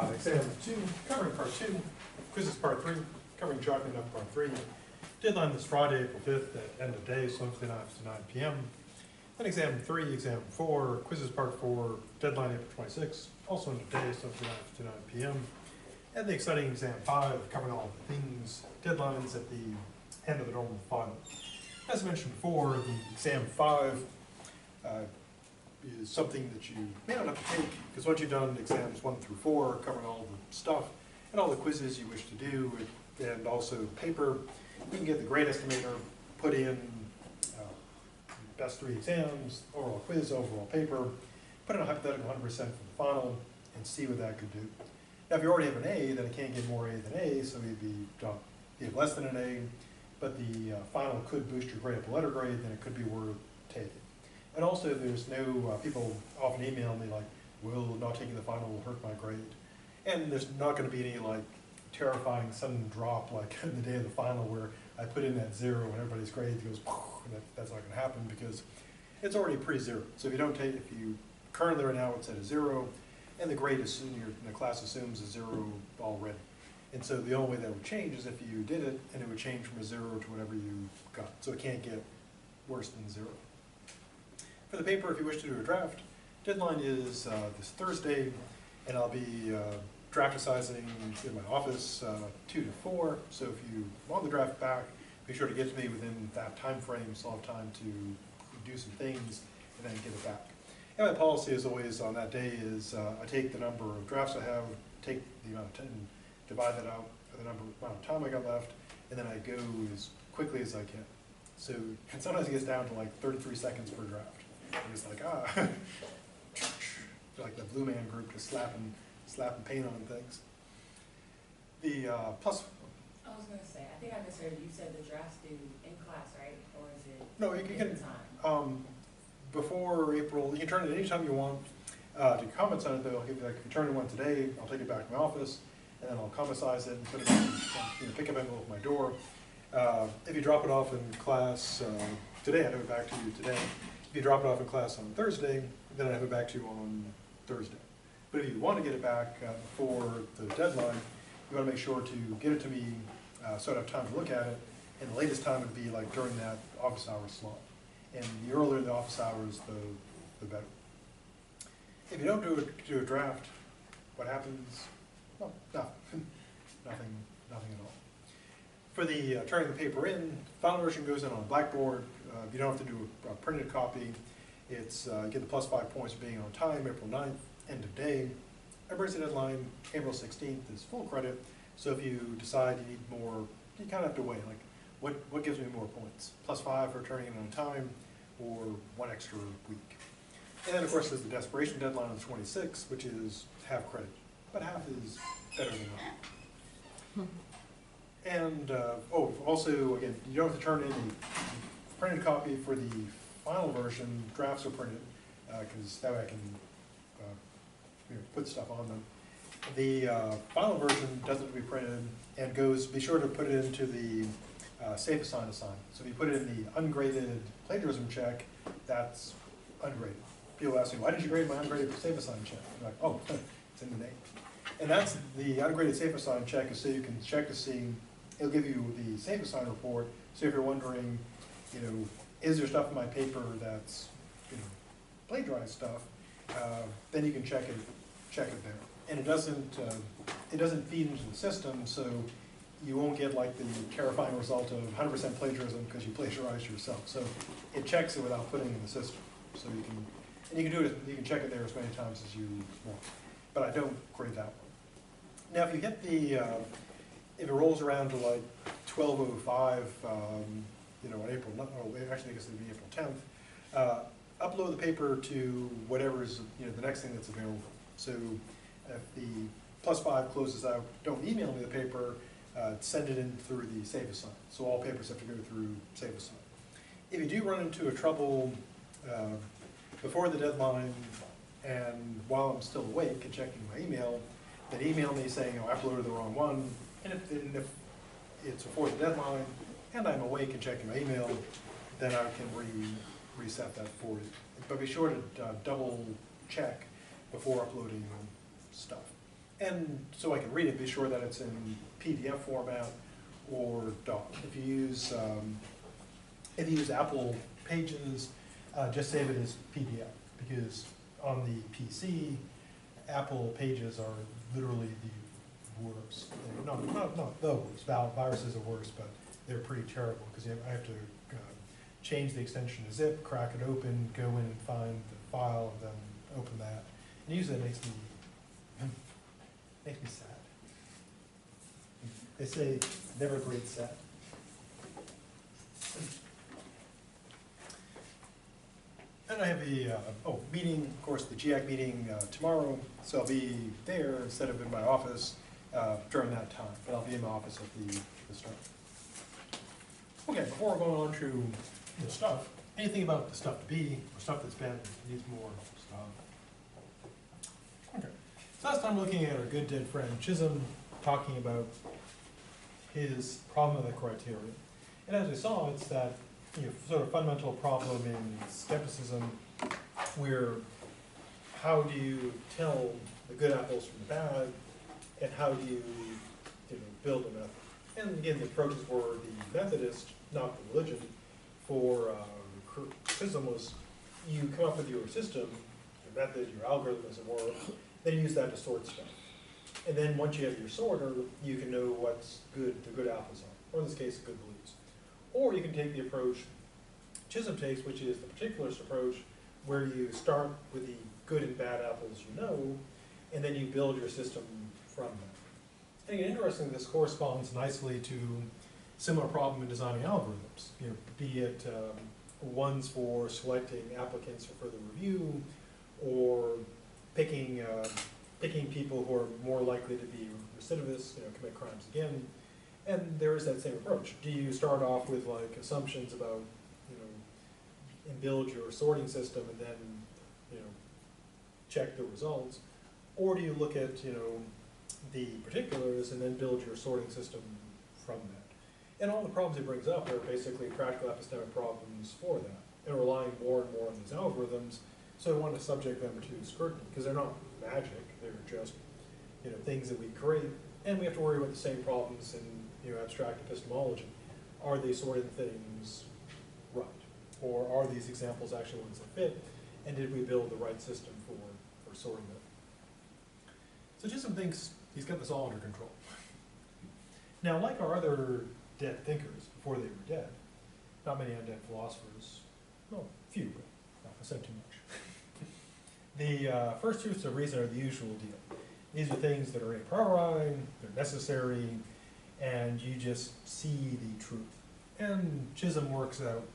Exam 2, covering part 2, quizzes part 3, covering chalking up part 3. Deadline this Friday, April 5th at end of day, so Wednesday night to 9 p.m. Then exam 3, exam 4, quizzes part 4, deadline April 26th, also end of day, so Wednesday night to 9 p.m. And the exciting exam 5, covering all the things, deadlines at the end of the normal final. As mentioned before, the exam 5 is something that you may not have to take, because once you've done exams 1 through 4, covering all the stuff, and all the quizzes you wish to do, and also paper, you can get the grade estimator, put in best 3 exams, overall quiz, overall paper, put in a hypothetical 100% for the final, and see what that could do. Now if you already have an A, then it can't get more A than A, so you'd be done. If you have less than an A, but the final could boost your grade up a letter grade, then it could be worth taking. And also there's no, people often email me like, will not taking the final will hurt my grade. And there's not going to be any like terrifying sudden drop like in the day of the final where I put in that 0 and everybody's grade goes, and that's not going to happen because it's already pre-0. So if you don't take, if you currently right now it's at a 0, and the grade is the class assumes a 0 already. And so the only way that would change is if you did it and it would change from a 0 to whatever you got. So it can't get worse than 0. For the paper, if you wish to do a draft, deadline is this Thursday, and I'll be drafticizing in my office 2 to 4. So if you want the draft back, be sure to get to me within that time frame, so I'll have time to do some things and then get it back. And my policy, as always, on that day is I take the number of drafts I have, take the amount of time, divide that out for the amount of time I got left, and then I go as quickly as I can. So, and sometimes it gets down to like 33 seconds per draft. And it's like, like the Blue Man Group just slapping paint on things. The plus. I was going to say, I think I misheard you. You said the draft's due in class, right? Or is it? No, you can. Before April, you can turn it anytime you want. To comments on it, though, if you turn in one today, I'll take it back to my office, and then I'll commentize it and put it in, pick up envelope at my door. If you drop it off in class today, I have it back to you today. If you drop it off in class on Thursday, then I have it back to you on Thursday. But if you want to get it back before the deadline, you want to make sure to get it to me so I have time to look at it. And the latest time would be like during that office hours slot. And the earlier the office hours, the better. If you don't do a draft, what happens? Well, nothing at all. For the turning the paper in, final version goes in on Blackboard. You don't have to do a printed copy. It's you get the +5 points for being on time, April 9th, end of day. Emergency deadline, April 16th is full credit. So if you decide you need more, you kind of have to weigh, like, what gives me more points? +5 for turning in on time, or 1 extra week. And then of course there's the desperation deadline on the 26th, which is half credit. But half is better than none. And, also, again, you don't have to turn in a printed copy for the final version. Drafts are printed, because that way I can put stuff on them. The final version doesn't have to be printed, and be sure to put it into the safe assign assignment. So if you put it in the ungraded plagiarism check, that's ungraded. People ask me, why did you grade my ungraded safe assign check? I'm like, oh, it's in the name. And that's the ungraded safe assign check is so you can check to see, it'll give you the safe assign report. So if you're wondering, is there stuff in my paper that's, plagiarized stuff, then you can check it there. And it doesn't feed into the system, so you won't get like the terrifying result of 100% plagiarism because you plagiarized yourself. So it checks it without putting it in the system. So you can check it there as many times as you want. But I don't grade that one. Now if you hit if it rolls around to like 12:05, on April, actually I guess it'd be April 10th, upload the paper to whatever's, the next thing that's available. So if the +5 closes out, don't email me the paper, send it in through the safe assign. So all papers have to go through safe assign. If you do run into a trouble before the deadline and while I'm still awake and checking my email, then email me saying, I uploaded the wrong one. And if it's before the deadline and I'm awake and checking my email, then I can reset that for you. But be sure to double check before uploading stuff. And so I can read it, be sure that it's in PDF format or doc. If you use Apple Pages, just save it as PDF, because on the PC, Apple Pages are literally the worst. Not the worst. Viruses are worse, but they're pretty terrible, because I have to change the extension to zip, crack it open, go in and find the file, and then open that. And usually that makes me sad. They say never great sad. And I have a meeting, of course, the GIAC meeting tomorrow, so I'll be there instead of in my office during that time, but I'll be in my office at the start. Okay, before going on to the stuff, anything about the stuff to be, or stuff that's been, needs more stuff. Okay, so last time looking at our good dead friend Chisholm, talking about his problem of the criterion. And as we saw, it's that sort of fundamental problem in skepticism, where how do you tell the good apples from the bad, and how do you build a method? And again, the approaches were the Methodist, not the religion. For Chisholm was you come up with your system, your method, your algorithm, as it were, then you use that to sort stuff. And then once you have your sorter, you can know what's good, the good apples are, or in this case, the good beliefs. Or you can take the approach Chisholm takes, which is the particularist approach, where you start with the good and bad apples you know, and then you build your system from them. And again, interestingly, this corresponds nicely to similar problem in designing algorithms. Be it ones for selecting applicants for further review, or picking people who are more likely to be recidivists, commit crimes again. And there is that same approach. Do you start off with like assumptions about, and build your sorting system and then, check the results? Or do you look at, the particulars and then build your sorting system from that? And all the problems it brings up are basically practical epistemic problems for that, and relying more and more on these algorithms. So I want to subject them to scrutiny, because they're not magic, they're just, things that we create, and we have to worry about the same problems in, abstract epistemology. Are they sorting things right? Or are these examples actually ones that fit? And did we build the right system for sorting them? So Chisholm thinks he's got this all under control. Now, like our other dead thinkers before they were dead, not many undead philosophers, well, few, but not said too much. The first truths of reason are the usual deal. These are things that are a priori, they're necessary, and you just see the truth. And Chisholm works out,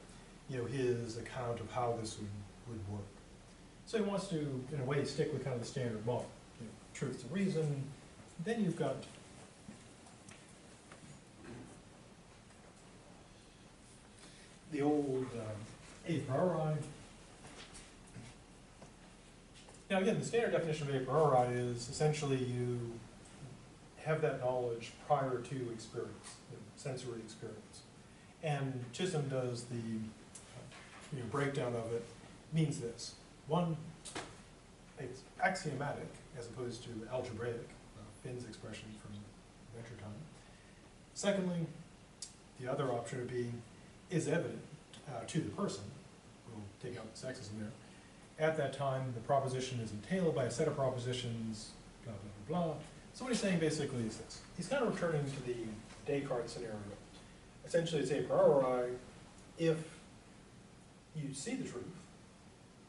his account of how this would work. So he wants to, in a way, stick with kind of the standard model. Truths of reason. Then you've got the old a priori. Now again, the standard definition of a priori is essentially you have that knowledge prior to experience, sensory experience. And Chisholm does the breakdown of it, means this. One, it's axiomatic as opposed to algebraic, Finn's expression from Adventure Time. Secondly, the other option would be, is evident to the person. We'll take out the sexism there. At that time, the proposition is entailed by a set of propositions, blah, blah, blah, blah. So what he's saying basically is this. He's kind of returning to the Descartes scenario. Essentially, it's a priori if you see the truth,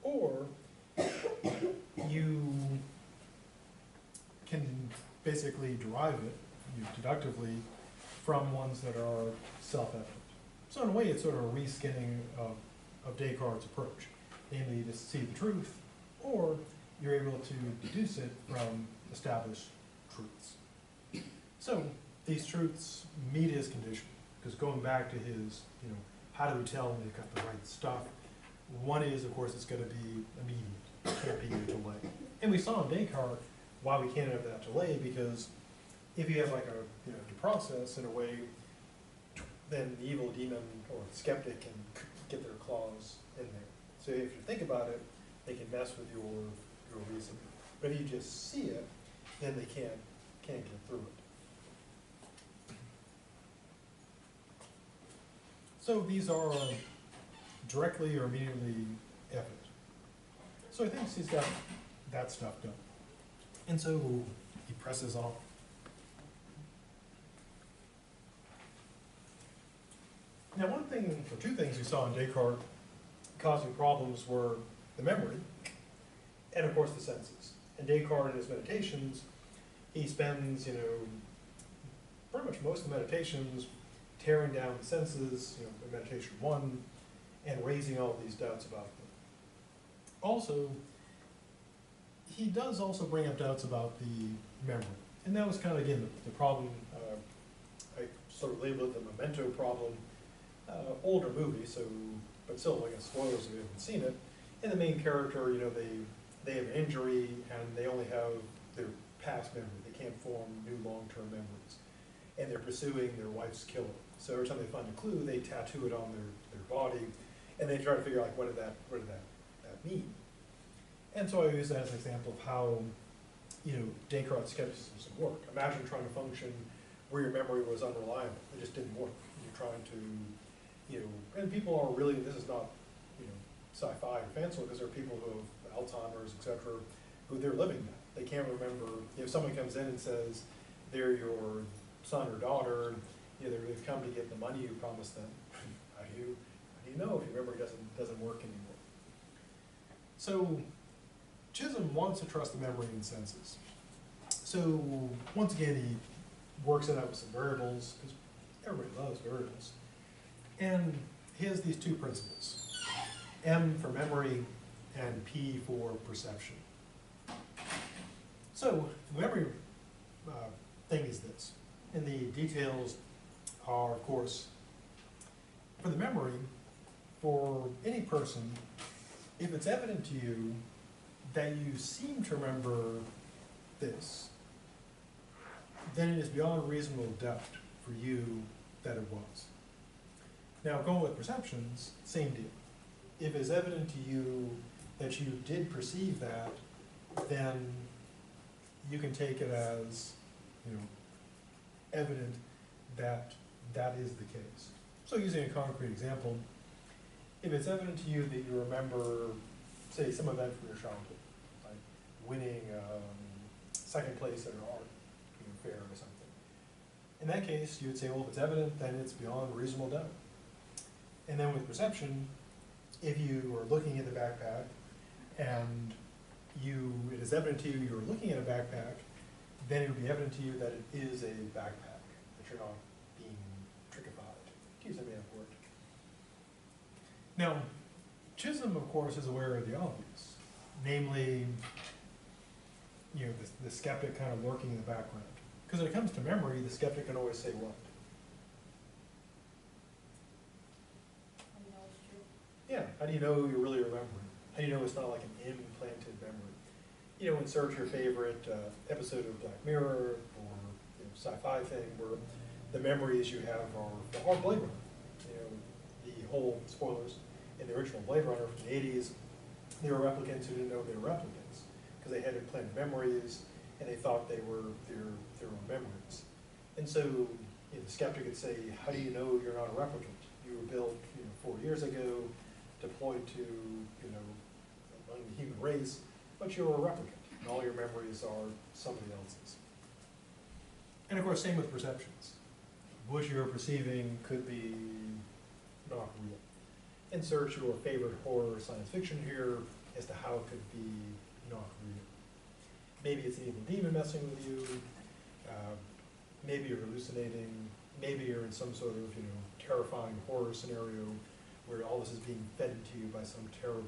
or you can basically derive it deductively from ones that are self-evident. So in a way, it's sort of a reskinning of Descartes' approach. Namely, you just see the truth, or you're able to deduce it from established truths. So these truths meet his condition, because going back to his, how do we tell when you've got the right stuff? One is, of course, it's going to be immediate. It can't be a delay. And we saw in Descartes why we can't have that delay, because if you have like a process in a way, then the evil demon or the skeptic can get their claws in there. So if you think about it, they can mess with your reasoning. But if you just see it, then they can't get through it. So these are directly or immediately evident. So I think he's got that stuff done. And so he presses on. Now one thing, or two things we saw in Descartes causing problems were the memory, and of course the senses. And Descartes in his meditations, he spends, pretty much most of the meditations tearing down the senses, in meditation 1, and raising all these doubts about them. Also, he does also bring up doubts about the memory. And that was kind of, again, the problem, I sort of labeled it the memento problem. Older movie, so, but still, I guess, spoilers if you haven't seen it. And the main character, they have an injury, and they only have their past memory. They can't form new long-term memories. And they're pursuing their wife's killer. So every time they find a clue, they tattoo it on their body, and they try to figure out what did that mean. And so I use that as an example of how, Descartes' skepticism would work. Imagine trying to function where your memory was unreliable. It just didn't work. You're trying to, and people are really, this is not, sci-fi or fanciful, because there are people who have Alzheimer's, etc., who they're living that. They can't remember, if someone comes in and says they're your son or daughter, they've come to get the money you promised them. How do you know if your memory doesn't work anymore? So Chisholm wants to trust the memory and senses. So once again, he works it out with some variables, because everybody loves variables. And he has these two principles, M for memory and P for perception. So the memory thing is this, and the details are, of course, for the memory, for any person, if it's evident to you that you seem to remember this, then it is beyond reasonable doubt for you that it was. Now, going with perceptions, same deal. If it's evident to you that you did perceive that, then you can take it as, evident that that is the case. So using a concrete example, if it's evident to you that you remember, say, some event from your childhood, like winning second place at an art fair or something. In that case, you would say, well, if it's evident, then it's beyond reasonable doubt. And then with perception, if you are looking at the backpack and it is evident to you you're looking at a backpack, then it would be evident to you that it is a backpack, that you're not being trickified, to use a made-up word. Now, Chisholm, of course, is aware of the obvious, namely, the skeptic kind of lurking in the background. Because when it comes to memory, the skeptic can always say what? Yeah, how do you know you're really remembering? How do you know it's not like an implanted memory? Insert your favorite episode of Black Mirror or sci-fi thing where the memories you have are Blade Runner. The whole, spoilers, in the original Blade Runner from the 80s, there were replicants who didn't know they were replicants because they had implanted memories and they thought they were their own memories. And so the skeptic could say, how do you know you're not a replicant? You were built 4 years ago, deployed to among the human race, but you're a replicant, and all your memories are somebody else's. And of course, same with perceptions. What you're perceiving could be not real. Insert your favorite horror or science fiction here as to how it could be not real. Maybe it's an evil demon messing with you. Maybe you're hallucinating. Maybe you're in some sort of terrifying horror scenario where all this is being fed into you by some terrible,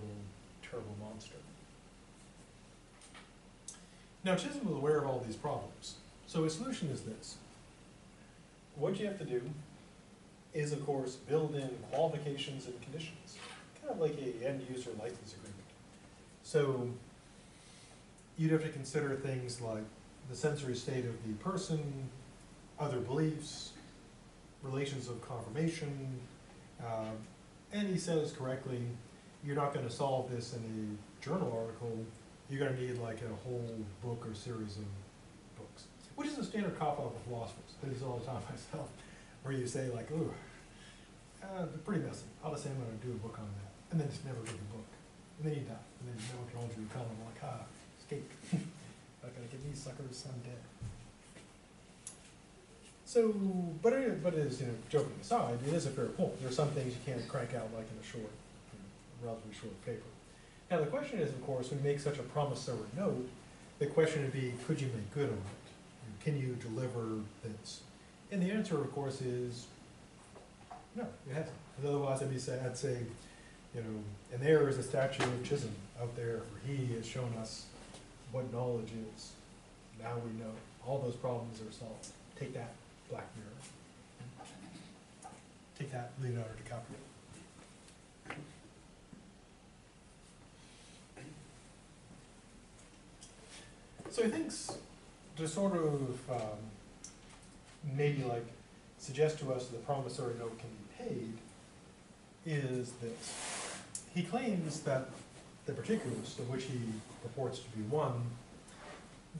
terrible monster. Now, Chisholm was aware of all these problems. So his solution is this. What you have to do is, of course, build in qualifications and conditions, kind of like a end-user license agreement. So you'd have to consider things like the sensory state of the person, other beliefs, relations of confirmation, and he says correctly, you're not going to solve this in a journal article. You're going to need like a whole book or series books, which is a standard cop-out for philosophers. I do this all the time myself, where you say like, ooh, pretty messy. I'll just say I'm going to do a book on that, and then just never read the book, and then you die, and then no one can hold you accountable. Like, escape. Not going to get these suckers. I'm dead. So, but it is, joking aside, it is a fair point. There are some things you can't crank out like in a short, relatively short paper. Now the question is, of course, when you make such a promissory note, the question would be, could you make good on it? Can you deliver this? And the answer, of course, is no, it hasn't. Because otherwise I'd say, and there is a statue of Chisholm out there, for he has shown us what knowledge is. Now we know. All those problems are solved. Take that, Black Mirror. Take that, Leonardo DiCaprio. So he thinks to sort of maybe like suggest to us that the promissory note can be paid is this. He claims that the particulars, of which he purports to be one,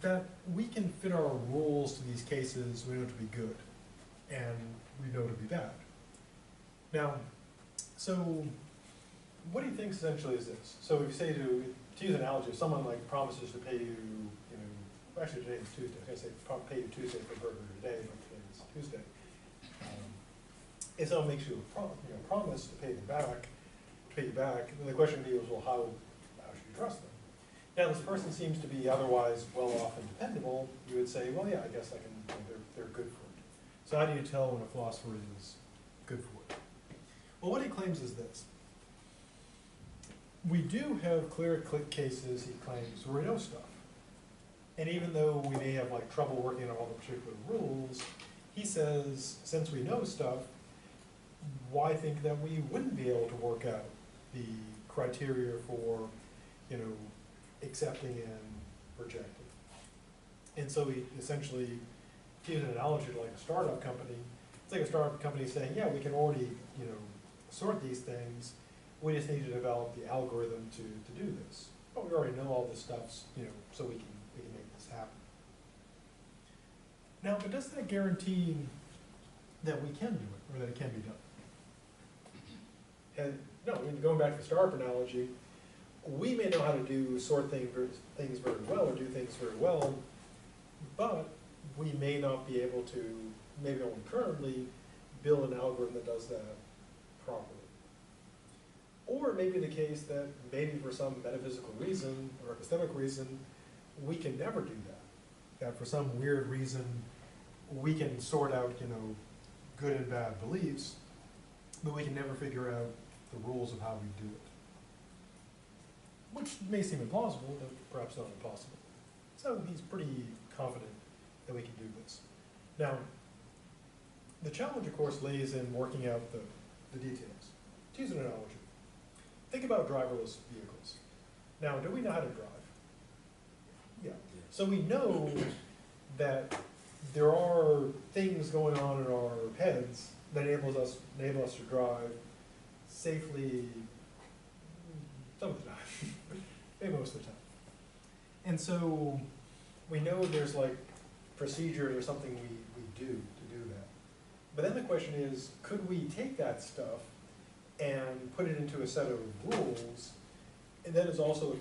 that we can fit our rules to these cases we know to be good and we know to be bad. Now, so what he thinks essentially is this. So if you say to use an analogy, if someone like promises to pay you, actually today is Tuesday, I was going to say pay you Tuesday for a burger today, but today is Tuesday. If someone makes you a promise to pay you back, then the question is, well, how should you trust them? Now, this person seems to be otherwise well off and dependable. You would say, well, yeah, I guess I can. They're good for it. So how do you tell when a philosopher is good for it? Well, what he claims is this. We do have clear cases, he claims, where we know stuff. And even though we may have like trouble working on all the particular rules, he says, since we know stuff, why think that we wouldn't be able to work out the criteria for, accepting and rejecting? And so he essentially gives an analogy to like a startup company. It's like a startup company saying, yeah, we can already, sort these things. We just need to develop the algorithm to do this. But we already know all this stuff, so we can make this happen. Now, but does that guarantee that we can do it, or that it can be done? And no, I mean, going back to the startup analogy, we may know how to sort things very well, or do things very well, but we may not be able to, maybe only currently, build an algorithm that does that properly. Or it may be the case that maybe for some metaphysical reason or epistemic reason, we can never do that. That for some weird reason, we can sort out, good and bad beliefs, but we can never figure out the rules of how we do it. Which may seem implausible, but perhaps not impossible. So he's pretty confident that we can do this. Now, the challenge, of course, lays in working out the details. To use an analogy, think about driverless vehicles. Now, do we know how to drive? Yeah. So we know that there are things going on in our heads that enable us to drive safely some of the time, maybe most of the time. And so we know there's like procedures or something we do to do that. But then the question is, could we take that stuff and put it into a set of rules? And then there's also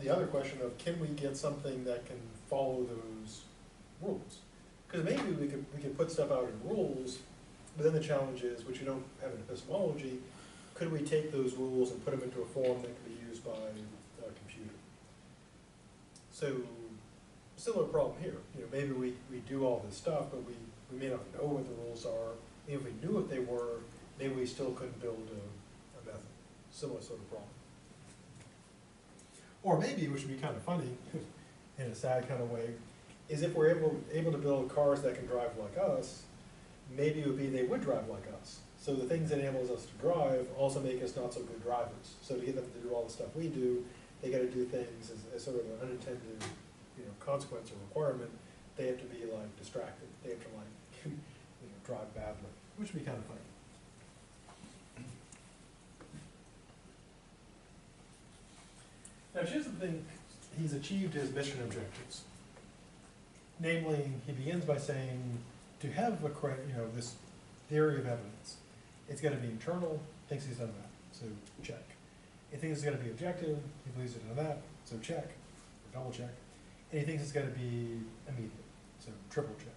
the other question of, can we get something that can follow those rules? Because maybe we could put stuff out in rules, but then the challenge is, which you don't have in epistemology, could we take those rules and put them into a form that can be used by a computer? So, similar problem here. Maybe we do all this stuff, but we may not know what the rules are. Maybe if we knew what they were, maybe we still couldn't build a method. Similar sort of problem. Or maybe, which would be kind of funny, in a sad kind of way, is if we're able to build cars that can drive like us, maybe it would be they would drive like us. So the things that enables us to drive also make us not so good drivers. So to get them to do all the stuff we do, they got to do things as sort of an unintended, consequence or requirement. They have to be like distracted. They have to like, drive badly, which would be kind of funny. Now, here's the thing: he's achieved his mission objectives. Namely, he begins by saying, to have a correct, this theory of evidence, it's got to be internal, thinks he's done that, so check. He thinks it's got to be objective, he believes it's done that, so check, or double check. And he thinks it's got to be immediate, so triple check.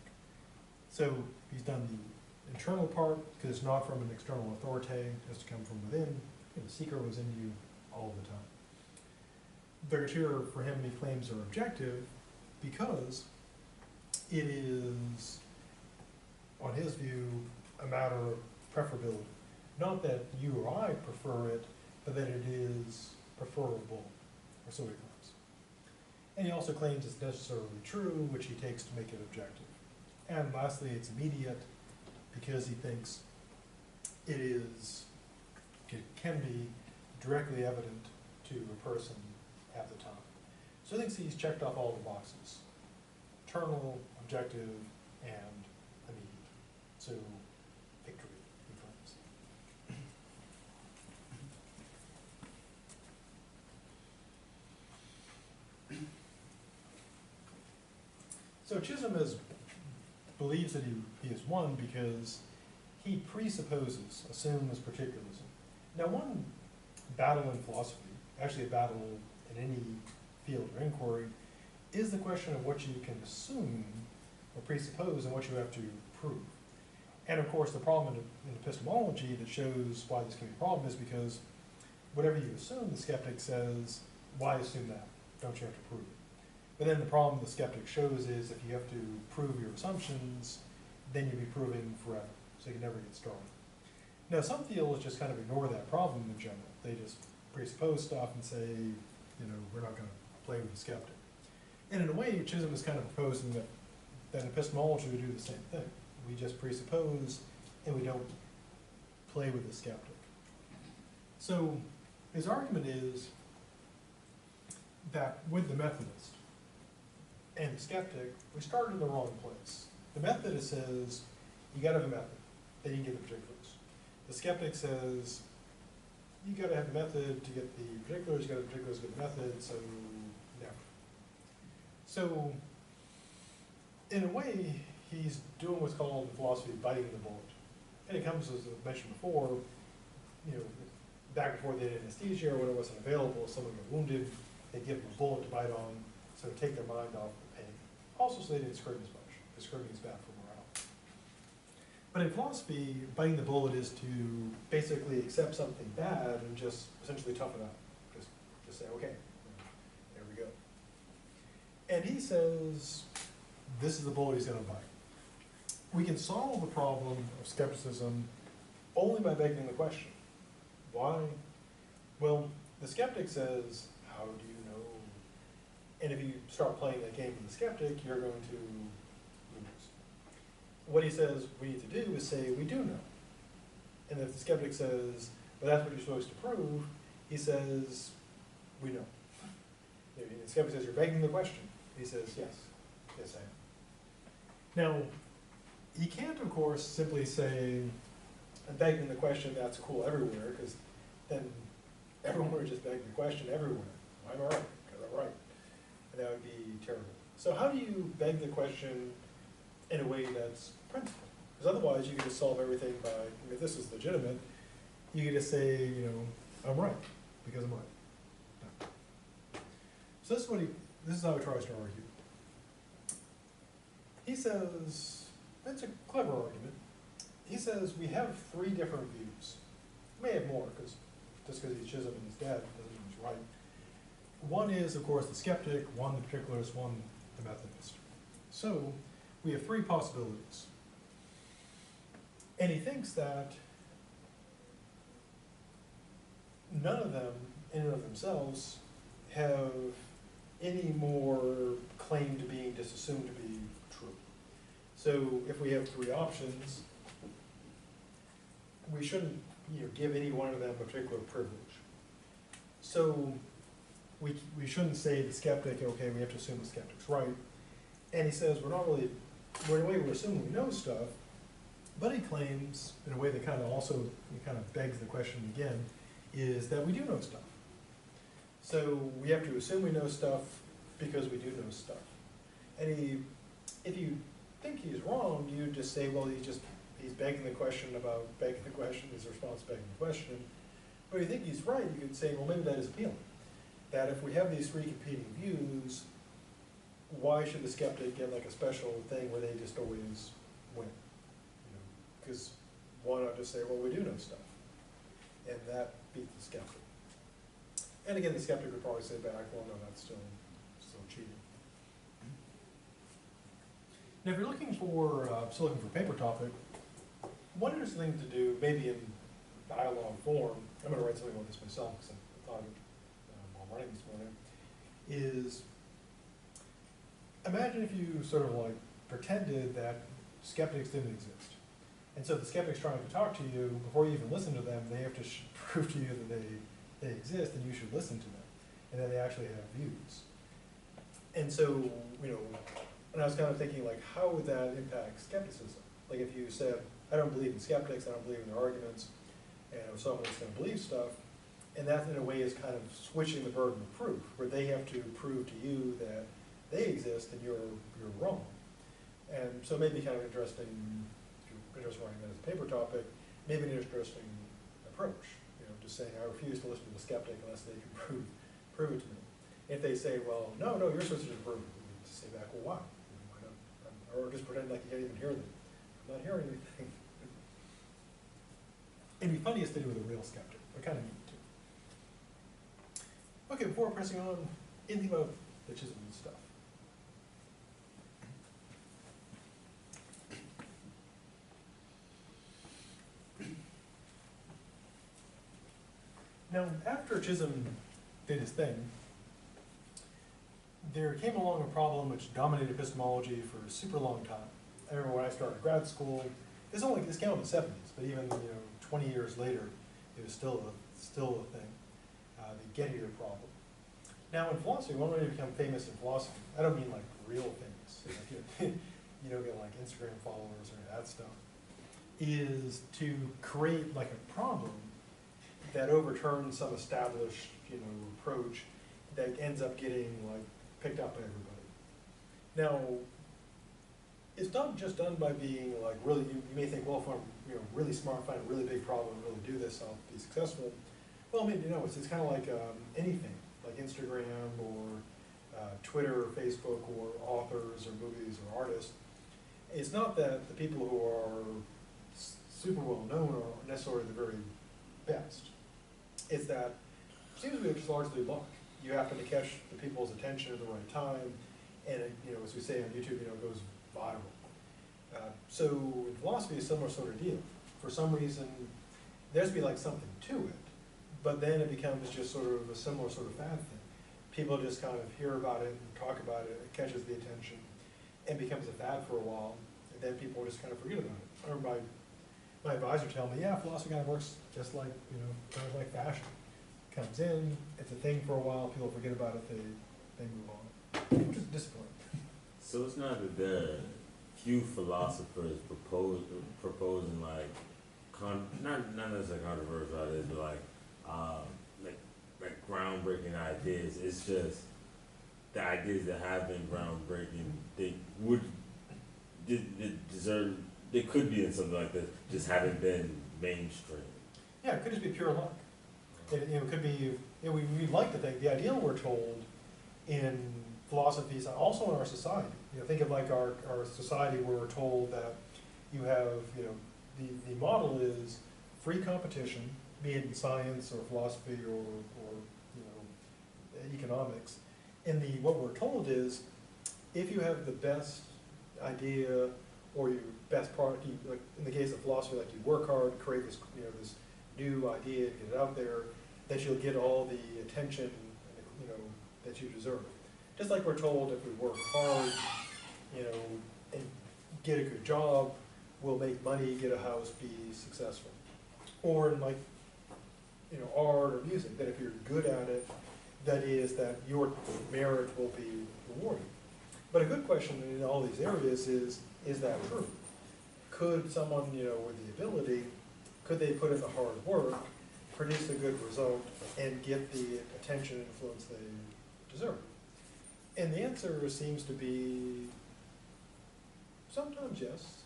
So he's done the internal part, because it's not from an external authority, it has to come from within. The seeker was in you all the time. The criteria for him, he claims, are objective because it is, on his view, a matter of preferability. Not that you or I prefer it, but that it is preferable, or so he claims. And he also claims it's necessarily true, which he takes to make it objective. And lastly, it's immediate, because he thinks it can be directly evident to a person at the time. So he thinks he's checked off all the boxes. Internal, objective, and immediate. So, victory, he claims. So Chisholm believes that he has won because he presupposes, assumes particularism. Now, one battle in philosophy, actually a battle in any field or inquiry, is the question of what you can assume or presuppose and what you have to prove. And of course, the problem in epistemology that shows why this can be a problem is because whatever you assume, the skeptic says, why assume that? Don't you have to prove it? But then the problem the skeptic shows is if you have to prove your assumptions, then you'll be proving forever, so you can never get started. Now, some fields just kind of ignore that problem in general. They just presuppose stuff and say, we're not going to play with the skeptic. And in a way, Chisholm is kind of proposing that epistemology would do the same thing. We just presuppose and we don't play with the skeptic. So his argument is that with the Methodist and the skeptic, we started in the wrong place. The Methodist says, you gotta have a method, then you can get the particulars. The skeptic says, you gotta have a method to get the particulars, you gotta have particulars to get the method, so never. So, in a way, he's doing what's called in philosophy biting the bullet. And it comes, as I mentioned before, back before they had anesthesia or when it wasn't available, someone got wounded, they give them a bullet to bite on, so to take their mind off the pain. Also, so they didn't scream as much, because screaming is bad for morale. But in philosophy, biting the bullet is to basically accept something bad and just essentially tough it out. Just say, okay, there we go. And he says, this is the bullet he's going to bite. We can solve the problem of skepticism only by begging the question. Why? Well, the skeptic says, how do you know? And if you start playing that game with the skeptic, you're going to lose. What he says we need to do is say, we do know. And if the skeptic says, well, that's what you're supposed to prove, he says, we know. The skeptic says, you're begging the question. He says, yes. Yes, I am. Now, he can't, of course, simply say, I'm begging the question, that's cool everywhere, because then everyone would just beg the question everywhere. Why am I right? Because I'm right. And that would be terrible. So how do you beg the question in a way that's principled? Because otherwise you could just solve everything by, if this is legitimate, you could just say, I'm right, because I'm right. No. So this is how he tries to argue. He says, it's a clever argument. He says we have three different views. We may have more, because just because he's Chisholm and he's dead doesn't mean he's right. One is, of course, the skeptic, one the particularist, one the Methodist. So we have three possibilities. And he thinks that none of them, in and of themselves, have any more claim to being just assumed to be true. So if we have three options, we shouldn't give any one of them a particular privilege. So we shouldn't say the skeptic, okay, we have to assume the skeptic's right. And he says in a way we're assuming we know stuff, but he claims, in a way that kind of begs the question again, is that we do know stuff. So we have to assume we know stuff because we do know stuff. And he if you think he's wrong, you just say, well, he's begging the question about begging the question, his response begging the question. But if you think he's right, you could say, well, maybe that is appealing. That if we have these three competing views, why should the skeptic get like a special thing where they just always win? Because why not just say, well, we do know stuff? And that beats the skeptic. And again, the skeptic would probably say back, well, no, that's still cheating. Now, if you're looking for, paper topic, one interesting thing to do, maybe in dialogue form, I'm going to write something about this myself because I thought of it while writing this morning, is imagine if you sort of like pretended that skeptics didn't exist. And so the skeptic's trying to talk to you, before you even listen to them, they have to prove to you that they exist and you should listen to them, and that they actually have views. And so, and I was kind of thinking, like, how would that impact skepticism? Like if you said, I don't believe in skeptics, I don't believe in their arguments, and someone's going to believe stuff, and that in a way is kind of switching the burden of proof, where they have to prove to you that they exist and you're wrong. And so maybe kind of interesting, if you're interested in writing that as a paper topic, maybe an interesting approach, just saying, I refuse to listen to the skeptic unless they can prove it to me. If they say, well, no, you're supposed to prove it, you just say back, well, why? Why not? Or just pretend like you can't even hear them. I'm not hearing anything. It'd be funniest to do with a real skeptic, but kind of neat too. Okay, before pressing on, anything about the Chisholm stuff? Now, after Chisholm did his thing, there came along a problem which dominated epistemology for a super long time. I remember when I started grad school, this came out in the 70s, but even 20 years later, it was still a thing. The Gideo problem. Now, in philosophy, one way to become famous in philosophy, I don't mean like real famous, like, you don't get like Instagram followers or any of that stuff, is to create like a problem that overturns some established, approach that ends up getting like picked up by everybody. Now, it's not just done by being like really, you may think, well, if I'm really smart, find a really big problem, really do this, I'll be successful. Well, I mean, it's kind of like anything, like Instagram or Twitter or Facebook or authors or movies or artists. It's not that the people who are super well known are necessarily the very best. It's that it seems to be just largely luck. You happen to catch the people's attention at the right time, and it, as we say on YouTube, it goes viral. So in philosophy, a similar sort of deal. For some reason, there has to be like something to it, but then it becomes just sort of a similar sort of fad thing. People just kind of hear about it and talk about it, it catches the attention, and becomes a fad for a while, and then people just kind of forget about it. I remember my advisor telling me, yeah, philosophy kind of works just like, kind of like fashion. Comes in, it's a thing for a while, people forget about it, they move on, which is disappointing. So it's not that there are few philosophers proposing like, not necessarily controversial ideas, but like groundbreaking ideas. It's just the ideas that have been groundbreaking, they could be in something like this, just haven't been mainstream. Yeah, it could just be pure luck. It could be, we'd like to think, the ideal we're told in philosophies, also in our society. Think of like our society where we're told that you have, the model is free competition, be it in science or philosophy or economics. And what we're told is, if you have the best idea or your best product, like in the case of philosophy, like you work hard, create this, this new idea, get it out there, that you'll get all the attention, that you deserve. Just like we're told, if we work hard, and get a good job, we'll make money, get a house, be successful. Or in like, art or music, that if you're good at it, that is that your merit will be rewarded. But a good question in all these areas is that true? Could someone, with the ability, could they put in the hard work, produce a good result, and get the attention and influence they deserve? And the answer seems to be Sometimes yes,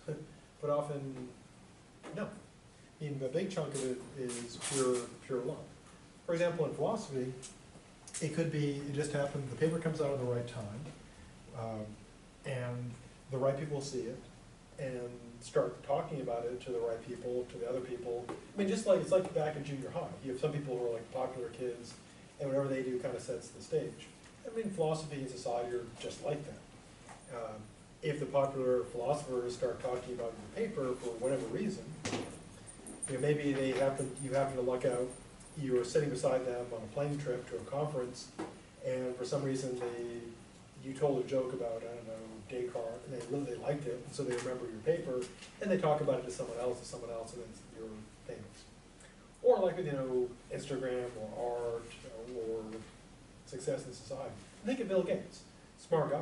but often no. I mean, a big chunk of it is pure luck. For example, in philosophy, it could be, it just happened, the paper comes out at the right time, and the right people see it, and start talking about it to the right people, to the other people. I mean, just like, it's like back in junior high. You have some people who are like popular kids, and whatever they do kind of sets the stage. I mean, philosophy and society are just like that. If the popular philosophers start talking about your paper for whatever reason, you know, maybe you happen to luck out, you were sitting beside them on a plane trip to a conference, and for some reason you told a joke about, I don't know, Descartes, and they really liked it, and so they remember your paper, and they talk about it to someone else, and then you're famous. Or like with, you know, Instagram or art or success in society. Think of Bill Gates, smart guy,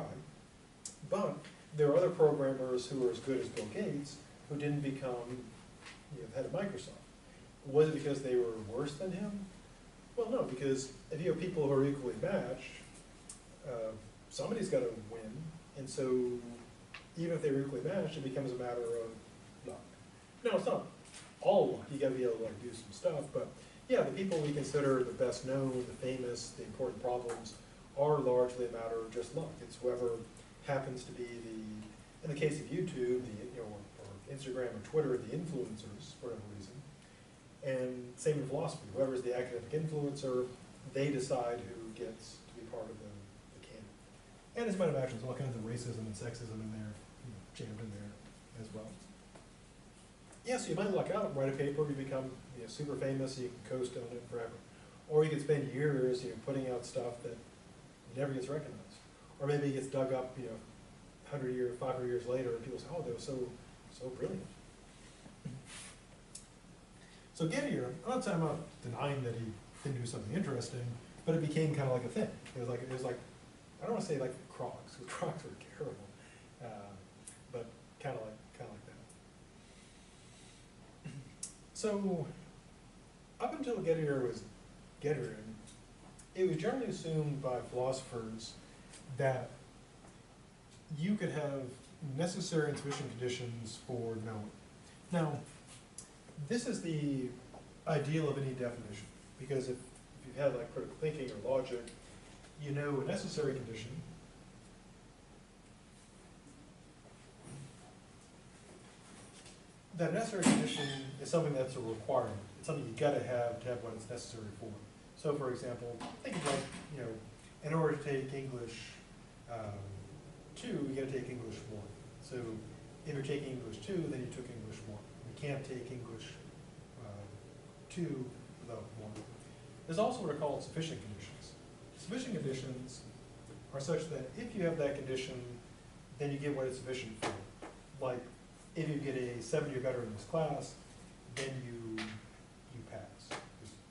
but there are other programmers who are as good as Bill Gates who didn't become, you know, head of Microsoft. Was it because they were worse than him? Well, no, because if you have people who are equally matched, somebody's got to win, and so even if they were equally matched, it becomes a matter of luck. Now, it's not all luck. You got to be able to like do some stuff, but yeah, the people we consider the best known, the famous, the important problems are largely a matter of just luck. It's whoever happens to be in the case of YouTube, or Instagram or Twitter, the influencers for whatever reason. And same in philosophy. Whoever's the academic influencer, they decide who gets to be part of the canon. And as you might imagine, there's all kinds of racism and sexism in there, jammed in there as well. Yeah, so you might luck out, write a paper, you become super famous, you can coast on it forever. Or you could spend years putting out stuff that never gets recognized. Or maybe it gets dug up 100 years, 500 years later, and people say, oh, they were so brilliant. So Gideo, I'm not denying that he didn't do something interesting, but it became kind of like a thing. It was like I don't want to say like Crocs, because Crocs were terrible, but kind of like that. So up until Gideo was Gideo, it was generally assumed by philosophers that you could have necessary and sufficient conditions for knowing. Now, this is the ideal of any definition, because if you've had like critical thinking or logic, you know a necessary condition that necessary condition is something that's a requirement. It's something you gotta have to have what it's necessary for. So for example, think of like, in order to take English 2, you gotta take English 1. So if you're taking English 2, then you took English 1. You can't take English 2 without 1. There's also what are called sufficient conditions. Sufficient conditions are such that if you have that condition, then you get what it's sufficient for. Like, if you get a 70 or better in this class, then you pass.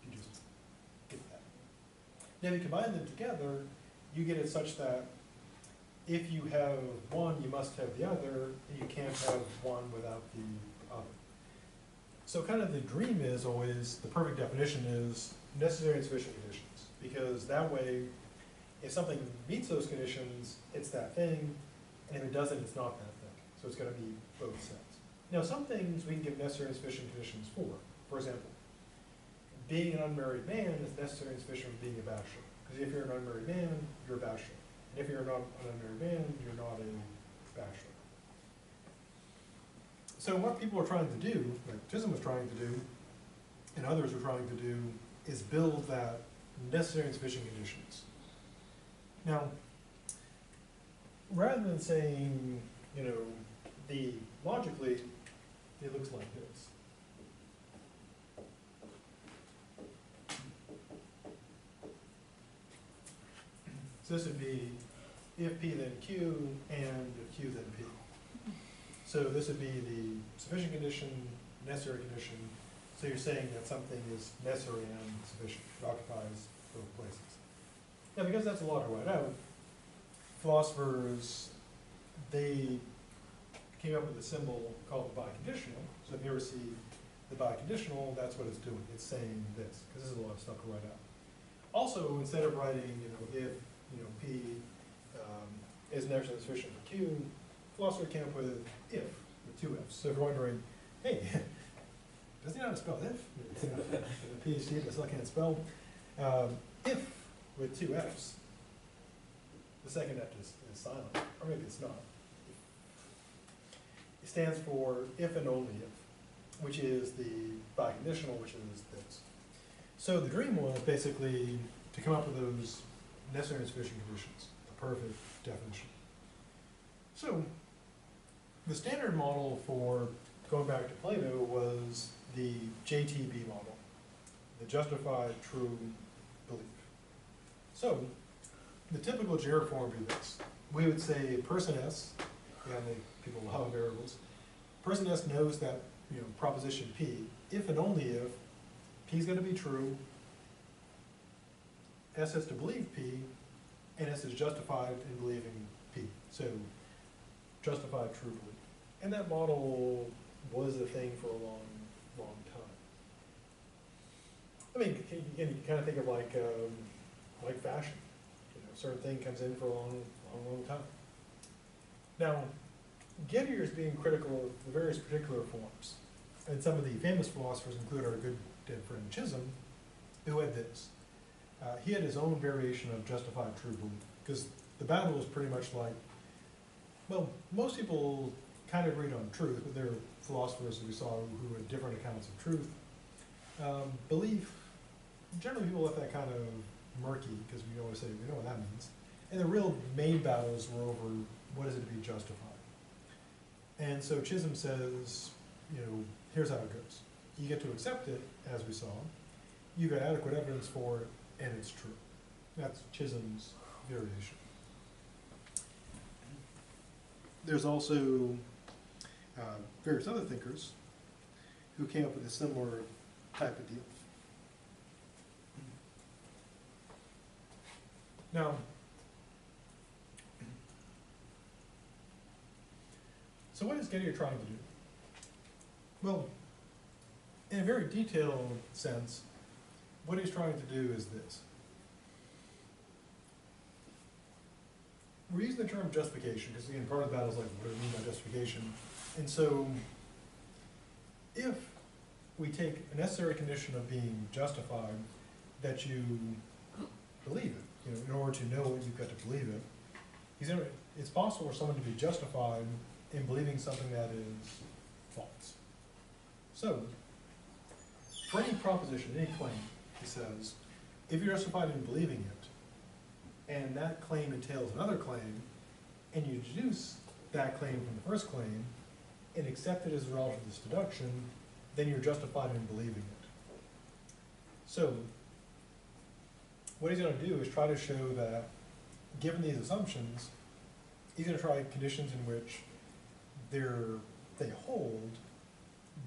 You just get that. Now, if you combine them together, you get it such that if you have one, you must have the other, and you can't have one without the other. So kind of the dream is always, the perfect definition is necessary and sufficient conditions, because that way, if something meets those conditions, it's that thing, and if it doesn't, it's not that thing. So it's going to be both sets. Now, some things we can give necessary and sufficient conditions for. For example, being an unmarried man is necessary and sufficient for being a bachelor. Because if you're an unmarried man, you're a bachelor. And if you're not an unmarried man, you're not a bachelor. So what people are trying to do, like Chisholm was trying to do, and others are trying to do, is build that necessary and sufficient conditions. Now, rather than saying, logically, it looks like this. So this would be if P then Q, and if Q then P. So this would be the sufficient condition, necessary condition. So you're saying that something is necessary and sufficient. It occupies both places. Now, because that's a lot to write out, philosophers, they came up with a symbol called the biconditional. So if you ever see the biconditional, that's what it's doing. It's saying this, because this is a lot of stuff to write out. Also, instead of writing, if P is necessary and sufficient for Q, philosopher came up with if, with two F's. So if you're wondering, hey, doesn't he know how to spell if? You know, a PhD, but still can't spell. If with two F's, the second F is silent, or maybe it's not. It stands for if and only if, which is the biconditional, which is this. So the dream was basically to come up with those necessary and sufficient conditions, the perfect definition. So the standard model for going back to Plato was the JTB model, the justified true belief. So the typical generic form would be this. We would say person S, and people love variables, person S knows that, you know, proposition P, if and only if P is going to be true, S has to believe P, and S is justified in believing P. So justified true belief. And that model was a thing for a long, long time. I mean, you can kind of think of like fashion. You know, a certain thing comes in for a long, long, long time. Now, Gideo is being critical of the various particular forms. And some of the famous philosophers include our good dead friend Chisholm, who had this. He had his own variation of justified true belief, because the battle was pretty much like, well, most people kind of agreed on truth, but there are philosophers that we saw who had different accounts of truth. Belief, generally people left that kind of murky, because we always say, we know what that means. And the real main battles were over what is it to be justified. And so Chisholm says, you know, here's how it goes. You get to accept it, as we saw. You've got adequate evidence for it, and it's true. That's Chisholm's variation. There's also various other thinkers who came up with a similar type of deal. Now, so what is Gideo trying to do? Well, in a very detailed sense, what he's trying to do is this. We're using the term justification, because again, part of the battle is like, what do we mean by justification? And so, if we take a necessary condition of being justified, that you believe it, you know, in order to know it, you've got to believe it. It's possible for someone to be justified in believing something that is false. So, for any proposition, any claim, he says, if you're justified in believing it, and that claim entails another claim, and you deduce that claim from the first claim, and accept it as a result of this deduction, then you're justified in believing it. So, what he's going to do is try to show that, given these assumptions, he's going to try conditions in which they hold,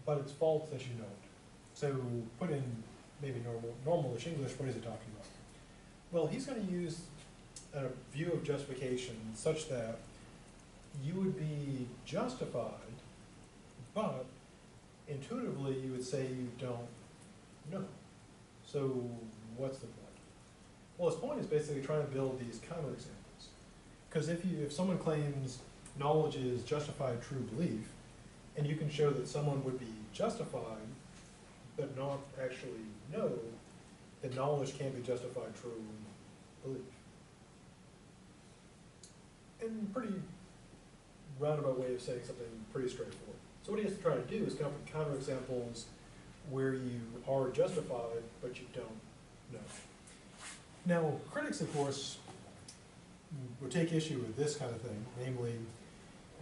but it's false that you know it. So, put in maybe normal-ish English, what is he talking about? Well, he's going to use a view of justification such that you would be justified, but intuitively you would say you don't know. So what's the point? Well, his point is basically trying to build these counterexamples. Because if someone claims knowledge is justified true belief, and you can show that someone would be justified, but not actually know, that knowledge can't be justified true belief. And pretty roundabout way of saying something pretty straightforward. So what he has to try to do is come up with counterexamples where you are justified, but you don't know. Now, critics, of course, would take issue with this kind of thing, namely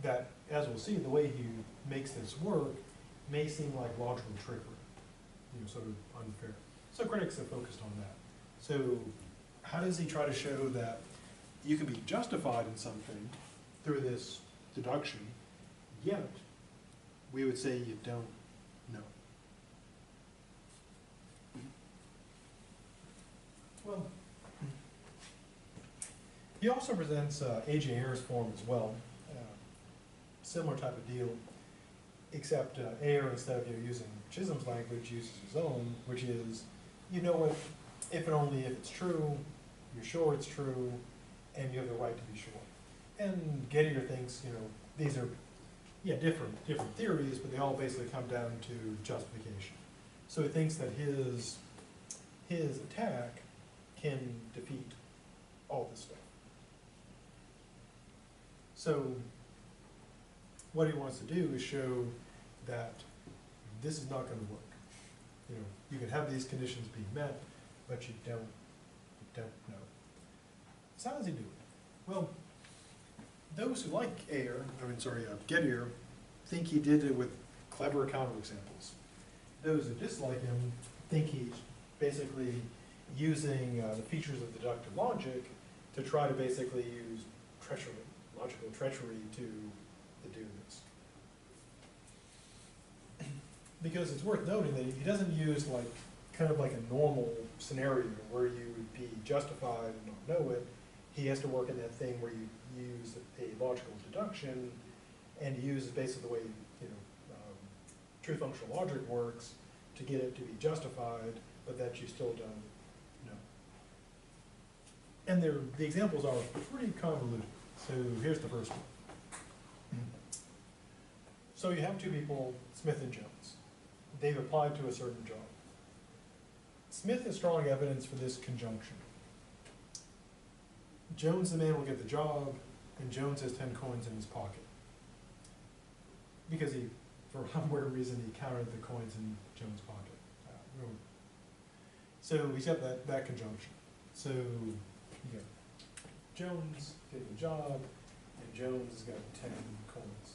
that, as we'll see, the way he makes this work may seem like logical trickery, sort of unfair. So critics have focused on that. So how does he try to show that you can be justified in something through this deduction, yet we would say you don't know? Well, he also presents A.J. Ayer's form as well, similar type of deal, except Ayer, instead of using Chisholm's language, uses his own, which is, you know it if and only if it's true, you're sure it's true, and you have the right to be sure. And Gideo thinks, these are, different theories, but they all basically come down to justification. So he thinks that his attack can defeat all this stuff. So what he wants to do is show that this is not going to work. You can have these conditions being met, but you don't know. So how does he do it? Well, those who like Gideo, think he did it with clever counterexamples. Those who dislike him think he's basically using the features of deductive logic to try to basically use treachery, logical treachery to do this. Because it's worth noting that he doesn't use kind of like a normal scenario where you would be justified and not know it. He has to work in that thing where you use a logical deduction, and he uses basically the way true functional logic works to get it to be justified, but that you still don't know. And the examples are pretty convoluted. So here's the first one. So you have two people, Smith and Jones. They've applied to a certain job. Smith has strong evidence for this conjunction. Jones, the man, will get the job, and Jones has 10 coins in his pocket. Because for some weird reason, he counted the coins in Jones' pocket. So he's got that conjunction. So you got Jones getting the job, and Jones has got 10 coins.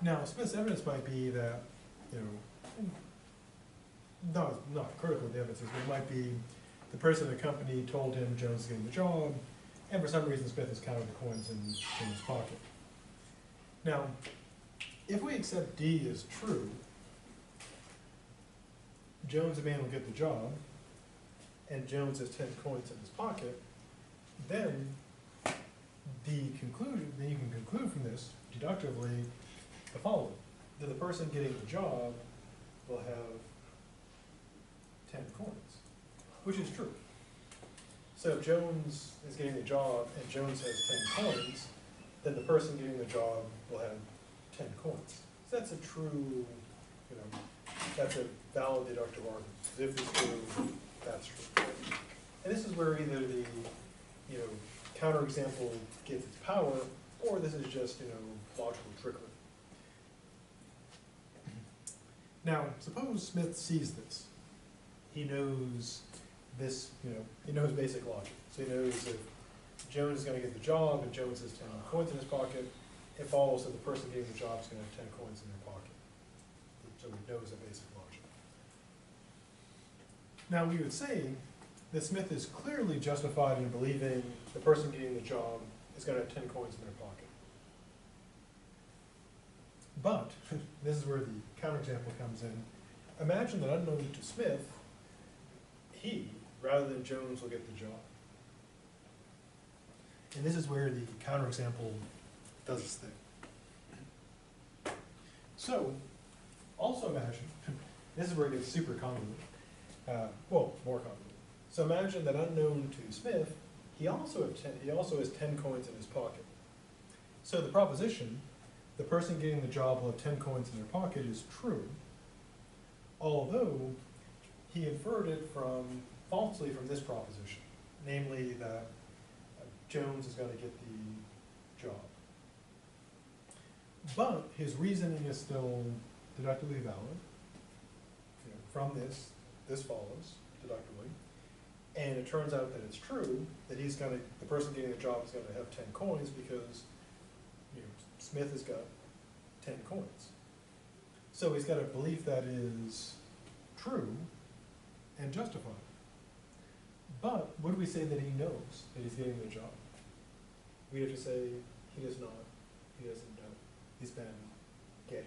Now, Smith's evidence might be that, not critical of the evidence, but it might be the person in the company told him Jones is getting the job, and for some reason Smith has counted the coins in Jones' pocket. Now, if we accept D as true, Jones, the man, will get the job, and Jones has 10 coins in his pocket, then you can conclude from this, deductively, the following: that the person getting the job will have 10 coins, which is true. So if Jones is getting the job and Jones has 10 coins, then the person getting the job will have 10 coins. So that's a true, that's a valid deductive argument. If it's true, that's true. And this is where either the, counterexample gets its power, or this is just, logical trickery. Now, suppose Smith sees this. He knows this, he knows basic logic. So he knows if Jones is going to get the job and Jones has 10 coins in his pocket, it follows that the person getting the job is going to have 10 coins in their pocket. So he knows that basic logic. Now, we would say that Smith is clearly justified in believing the person getting the job is going to have 10 coins in their pocket. But, this is where the counterexample comes in. Imagine that unknown to Smith, he, rather than Jones, will get the job. And this is where the counterexample does its thing. So, also imagine, this is where it gets super convoluted. More convoluted. So imagine that unknown to Smith, he also has 10 coins in his pocket. So the proposition, the person getting the job will have 10 coins in their pocket, is true, although he inferred it falsely from this proposition, namely that Jones is going to get the job. But his reasoning is still deductively valid. From this follows deductively, and it turns out that it's true that the person getting the job is going to have 10 coins because Smith has got 10 coins. So he's got a belief that is true and justified. But would we say that he knows that he's getting the job? We have to say he does not. He doesn't know. He's been Gideo.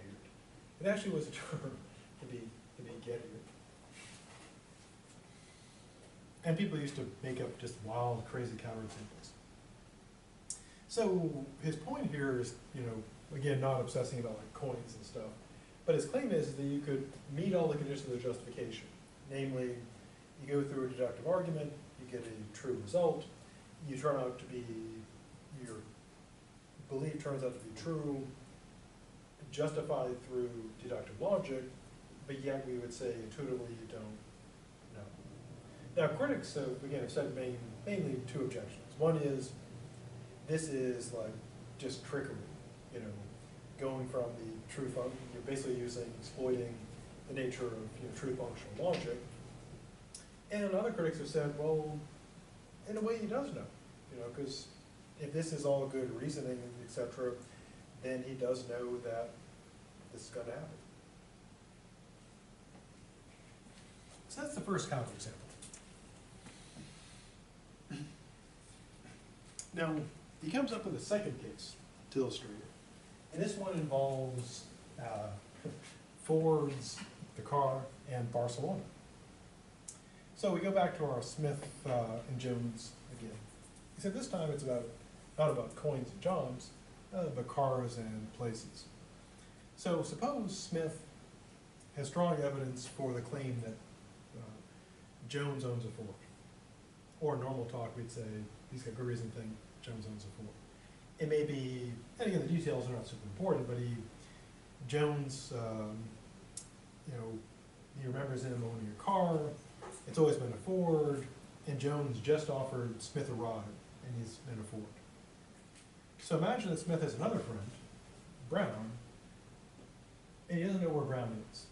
It actually was a term to be Gideo. And people used to make up just wild, crazy counterexamples. So his point here is, again, not obsessing about coins and stuff, but his claim is that you could meet all the conditions of justification. Namely, you go through a deductive argument, you get a true result, you turn out to be, your belief turns out to be true, justified through deductive logic, but yet we would say intuitively you don't know. Now critics have, again, have said mainly two objections. One is, this is like just trickery, you know, going from the true function, you're basically exploiting the nature of true functional logic. And other critics have said, well, in a way he does know, because if this is all good reasoning, etc., then he does know that this is going to happen. So that's the first counterexample. Now, he comes up with a second case to illustrate it. And this one involves Ford's, the car, and Barcelona. So we go back to our Smith and Jones again. Except this time it's not about coins and jobs, but cars and places. So suppose Smith has strong evidence for the claim that Jones owns a Ford. Or in normal talk, we'd say he's got good reason to think Jones owns a Ford. It may be, and again, the details are not super important, but Jones, he remembers him owning a car. It's always been a Ford, and Jones just offered Smith a ride, and he's in a Ford. So imagine that Smith has another friend, Brown, and he doesn't know where Brown is.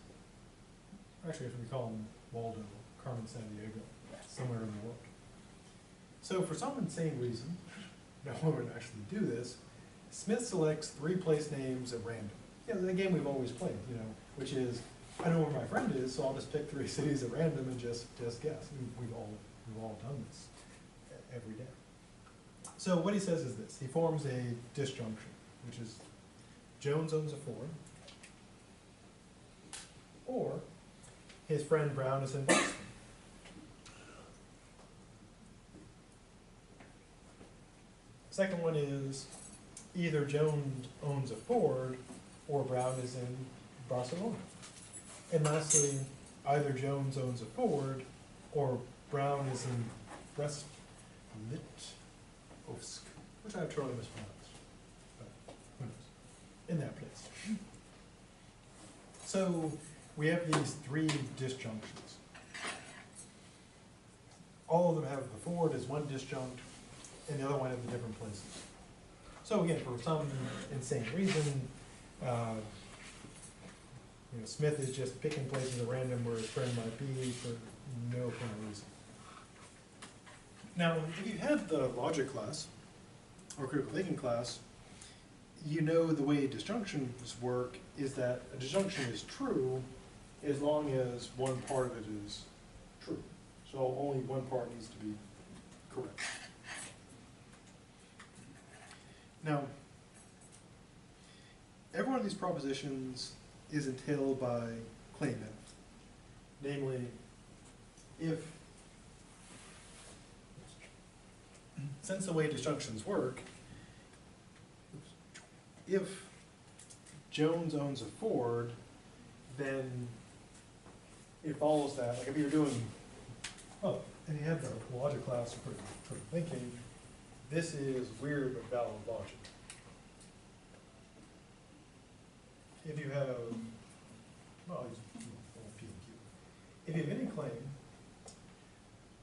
Actually, if we call him Waldo, Carmen Sandiego, somewhere in the world. So for some insane reason, no one would actually do this, Smith selects 3 place names at random. Yeah, the game we've always played, which is, I know where my friend is, so I'll just pick 3 cities at random and just guess. We've all done this every day. So what he says is this: he forms a disjunction, which is Jones owns a Ford, or his friend Brown is in Boston. Second one is either Jones owns a Ford or Brown is in Barcelona. And lastly, either Jones owns a Ford or Brown is in Brest-Litovsk, which I've totally mispronounced, but who knows, in that place. So we have these 3 disjunctions. All of them have the Ford as one disjunct, and the other one have the different places. So again, for some insane reason, Smith is just picking places at random where his friend might be for no kind of reason. Now, if you had the logic class, or critical thinking class, you know the way disjunctions work is that a disjunction is true as long as one part of it is true. So only one part needs to be correct. Now, every one of these propositions is entailed by claim F. Namely, since the way disjunctions work, if Jones owns a Ford, then it follows that, like if you're doing, and you have the logic class for thinking, this is weird but valid logic. If you have, P and Q. If you have any claim,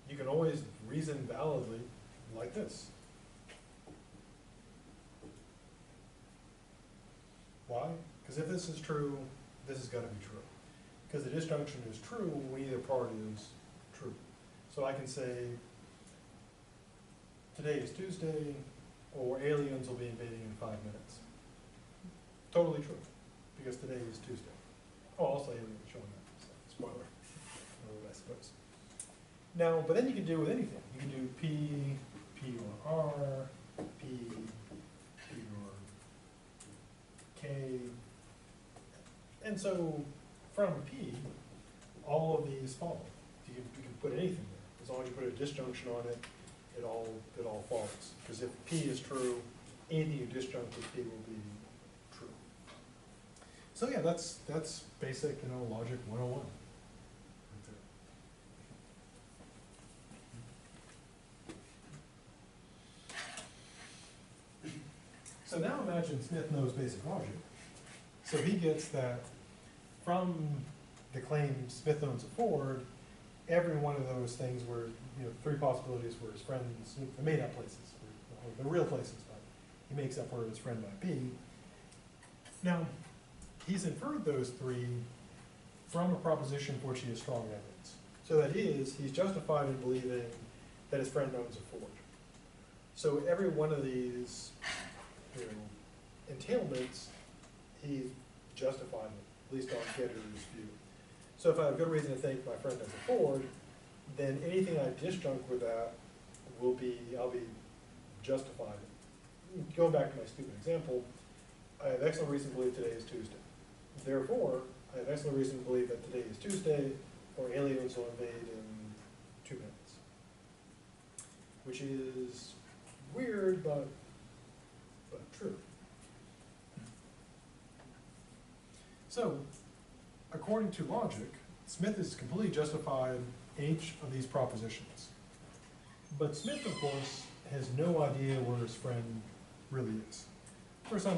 you can always reason validly like this. Why? Because if this is true, this has got to be true. Because the disjunction is true when either part is true. So I can say, today is Tuesday, or aliens will be invading in 5 minutes. Totally true, because today is Tuesday. Oh, also aliens showing up, so spoiler, I suppose. Now, but then you can do with anything. You can do P or R, P or K. And so from P, all of these follow. You can put anything there. As long as you put a disjunction on it, it all follows. Because if P is true, anything you disjunct with P will be true. So yeah, that's basic, logic 101. Right there. So now imagine Smith knows basic logic. So he gets that from the claim Smith owns a Ford, every one of those things were, you know, three possibilities where his friends, the made up places, or the real places, but he makes up where his friend might be. Now, he's inferred those three from a proposition for which he has strong evidence. So that is, he's justified in believing that his friend owns a Ford. So every one of these, you know, entailments, he's justified, at least on Gidio's view. So if I have good reason to think my friend has a Ford, then anything I disjunct with that will be, I'll be justified. Going back to my stupid example, I have excellent reason to believe today is Tuesday. Therefore, I have excellent reason to believe that today is Tuesday, or aliens will invade in 2 minutes. Which is weird, but true. So, according to logic, Smith is completely justified in each of these propositions. But Smith, of course, has no idea where his friend really is. For some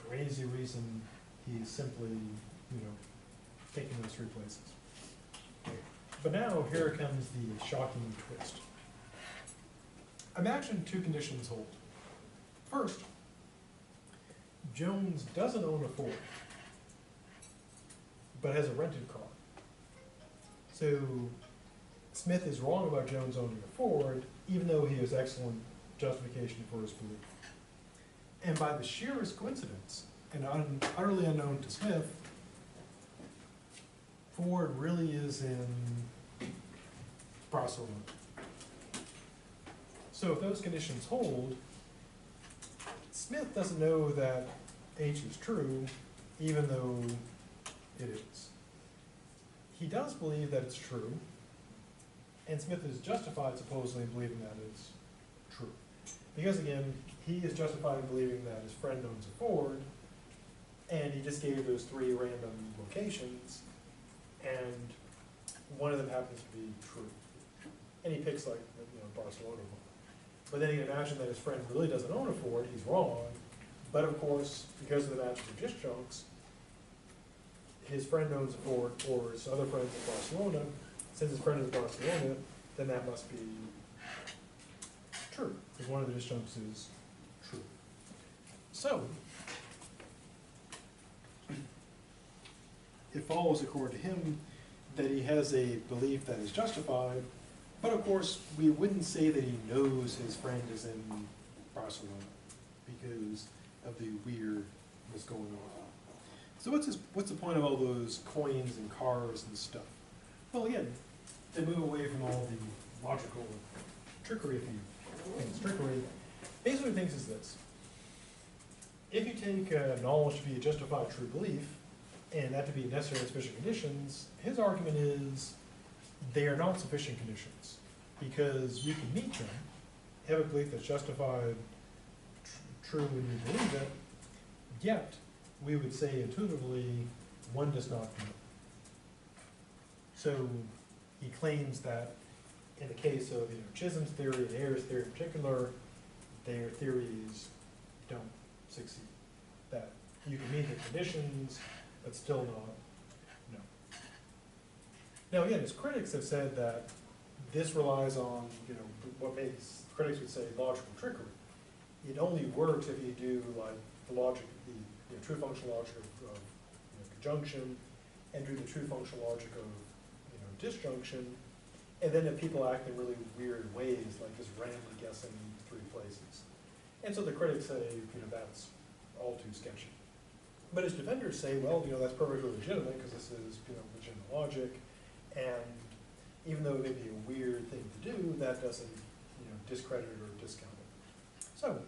crazy reason, he's simply, you know, taking those three places. But now, here comes the shocking twist. Imagine two conditions hold. First, Jones doesn't own a Ford, but has a rented car. So Smith is wrong about Jones owning a Ford, even though he has excellent justification for his belief. And by the sheerest coincidence, and utterly unknown to Smith, Ford really is in Barcelona. So if those conditions hold, Smith doesn't know that H is true, even though it is. He does believe that it's true, and Smith is justified supposedly in believing that it's true. Because again, he is justified in believing that his friend owns a Ford, and he just gave those three random locations, and one of them happens to be true. And he picks, like, you know, Barcelona. But then you can imagine that his friend really doesn't own a Ford, he's wrong, but of course, because of the matches of disjuncts, his friend owns a Ford, or his other friends in Barcelona. Since his friend is in Barcelona, then that must be true, because one of the disjuncts is true. So, it follows, according to him, that he has a belief that is justified, but of course, we wouldn't say that he knows his friend is in Barcelona, because of the weirdness going on. So what's the point of all those coins and cars and stuff? Well, again, to move away from all the logical trickery, if you think it's trickery, basically what he thinks is this. If you take knowledge to be a justified true belief, and that to be necessary and sufficient conditions, his argument is they are not sufficient conditions, because you can meet them, have a belief that's justified true when you believe it, yet we would say intuitively one does not know. So he claims that in the case of, you know, Chisholm's theory and Ayer's theory in particular, their theories don't succeed. That you can meet the conditions, but still not know. Now again, his critics have said that this relies on, you know, what makes, critics would say, logical trickery. It only works if you do, like, the logic, the, you know, true functional logic of you know, conjunction, and do the true functional logic of, you know, disjunction, and then if people act in really weird ways, like just randomly guessing three places. And so the critics say, you know, that's all too sketchy. But his defenders say, well, you know, that's perfectly legitimate, because this is, you know, legitimate logic, and even though it may be a weird thing to do, that doesn't, you know, discredit it or discount it. So,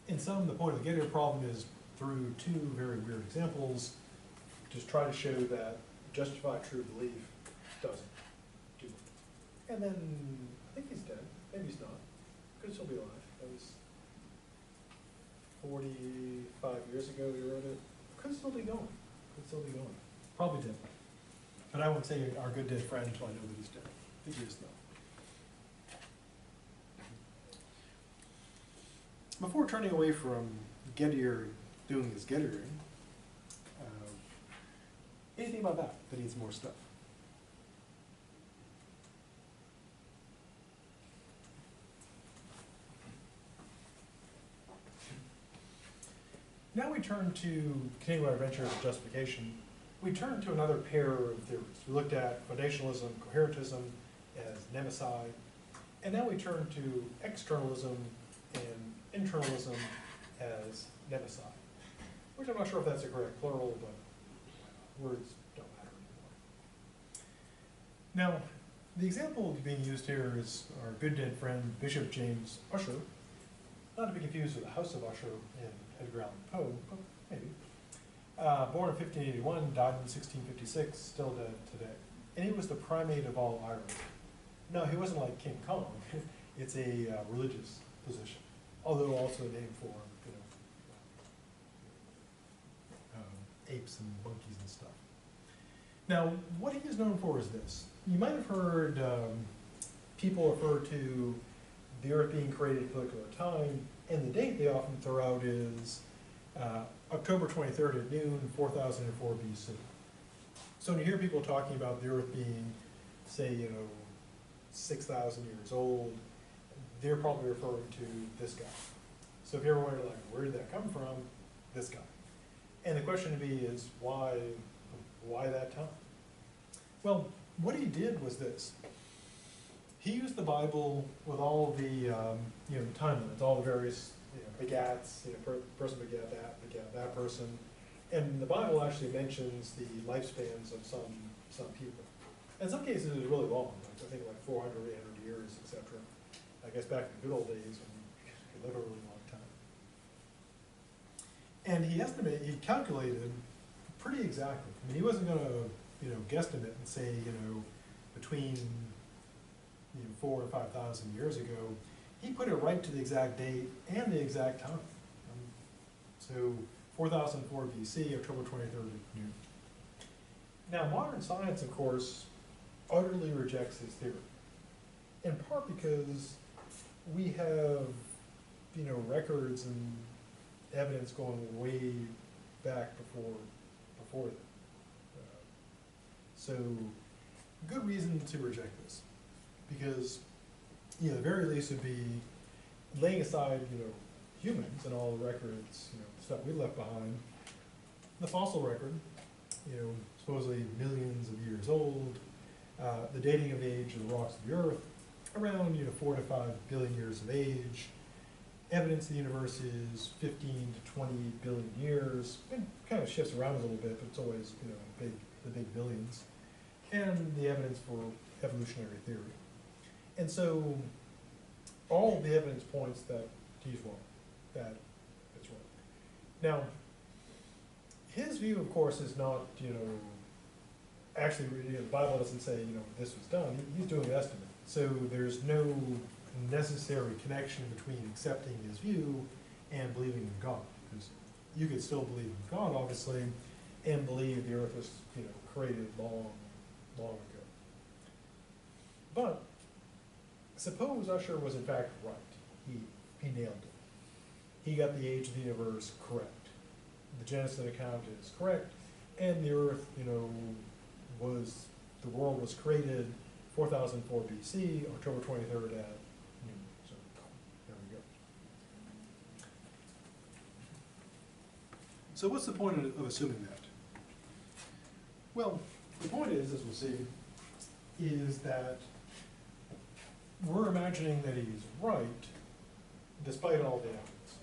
in sum, the point of the Gideo problem is, through two very weird examples, just try to show that justified true belief doesn't do it. And then, I think he's dead. Maybe he's not. Could still be alive. That was 45 years ago he wrote it. Could still be going. Could still be going. Probably dead. But I won't say our good dead friend until I know that he's dead. I think he is, though. Before turning away from Gideo doing his Gideoing. Anything about that needs more stuff? Now we turn to continuing our adventures of justification. We turn to another pair of theories. We looked at foundationalism, coherentism as nemesis, and now we turn to externalism and internalism as nemesis, which I'm not sure if that's a correct plural, but words don't matter anymore. Now, the example being used here is our good dead friend Bishop James Ussher, not to be confused with the House of Usher in Edgar Allan Poe, but maybe. Born in 1581, died in 1656, still dead today. And he was the primate of all Ireland. No, he wasn't like King Kong. It's a religious position, although also a name for, apes and monkeys and stuff. Now, what he is known for is this. You might have heard people refer to the Earth being created at a particular time, and the date they often throw out is October 23rd at noon, 4004 BC. So when you hear people talking about the Earth being, say, 6,000 years old, they're probably referring to this guy. So if you ever wonder, like, where did that come from? This guy. And the question to me is, why that time? Well, what he did was this. He used the Bible with all the time limits, all the various begats, person begat that person, and the Bible actually mentions the lifespans of some people. In some cases, it's really long. Like, I think like 400, 800 years, etc. I guess back in the good old days when you live a really long time. And he calculated pretty exactly. I mean, he wasn't going to guesstimate and say between 4,000 and 5,000 years ago. He put it right to the exact date and the exact time. So 4004 BC, October 23rd at noon. Now, modern science, of course, utterly rejects his theory, in part because we have, records and evidence going way back before that. So, good reason to reject this, because the very least would be laying aside, humans and all the records, stuff we left behind. The fossil record, supposedly millions of years old. The dating of the age of the rocks of the Earth, around 4 to 5 billion years of age. Evidence the universe is 15 to 20 billion years. It kind of shifts around a little bit, but it's always the big billions. And the evidence for evolutionary theory. And so all of the evidence points that he's wrong, that it's wrong. Now, his view, of course, is not, actually, the Bible doesn't say, this was done. He's doing an estimate. So there's no necessary connection between accepting his view and believing in God. Because you could still believe in God, obviously, and believe the earth was, created long ago. But suppose Ussher was in fact right. He nailed it. He got the age of the universe correct. The Genesis account is correct, and the earth, the world was created 4004 BC, October 23rd at noon. So there we go. So what's the point of assuming that? Well, the point is, as we'll see, is that we're imagining that he's right despite all the evidence.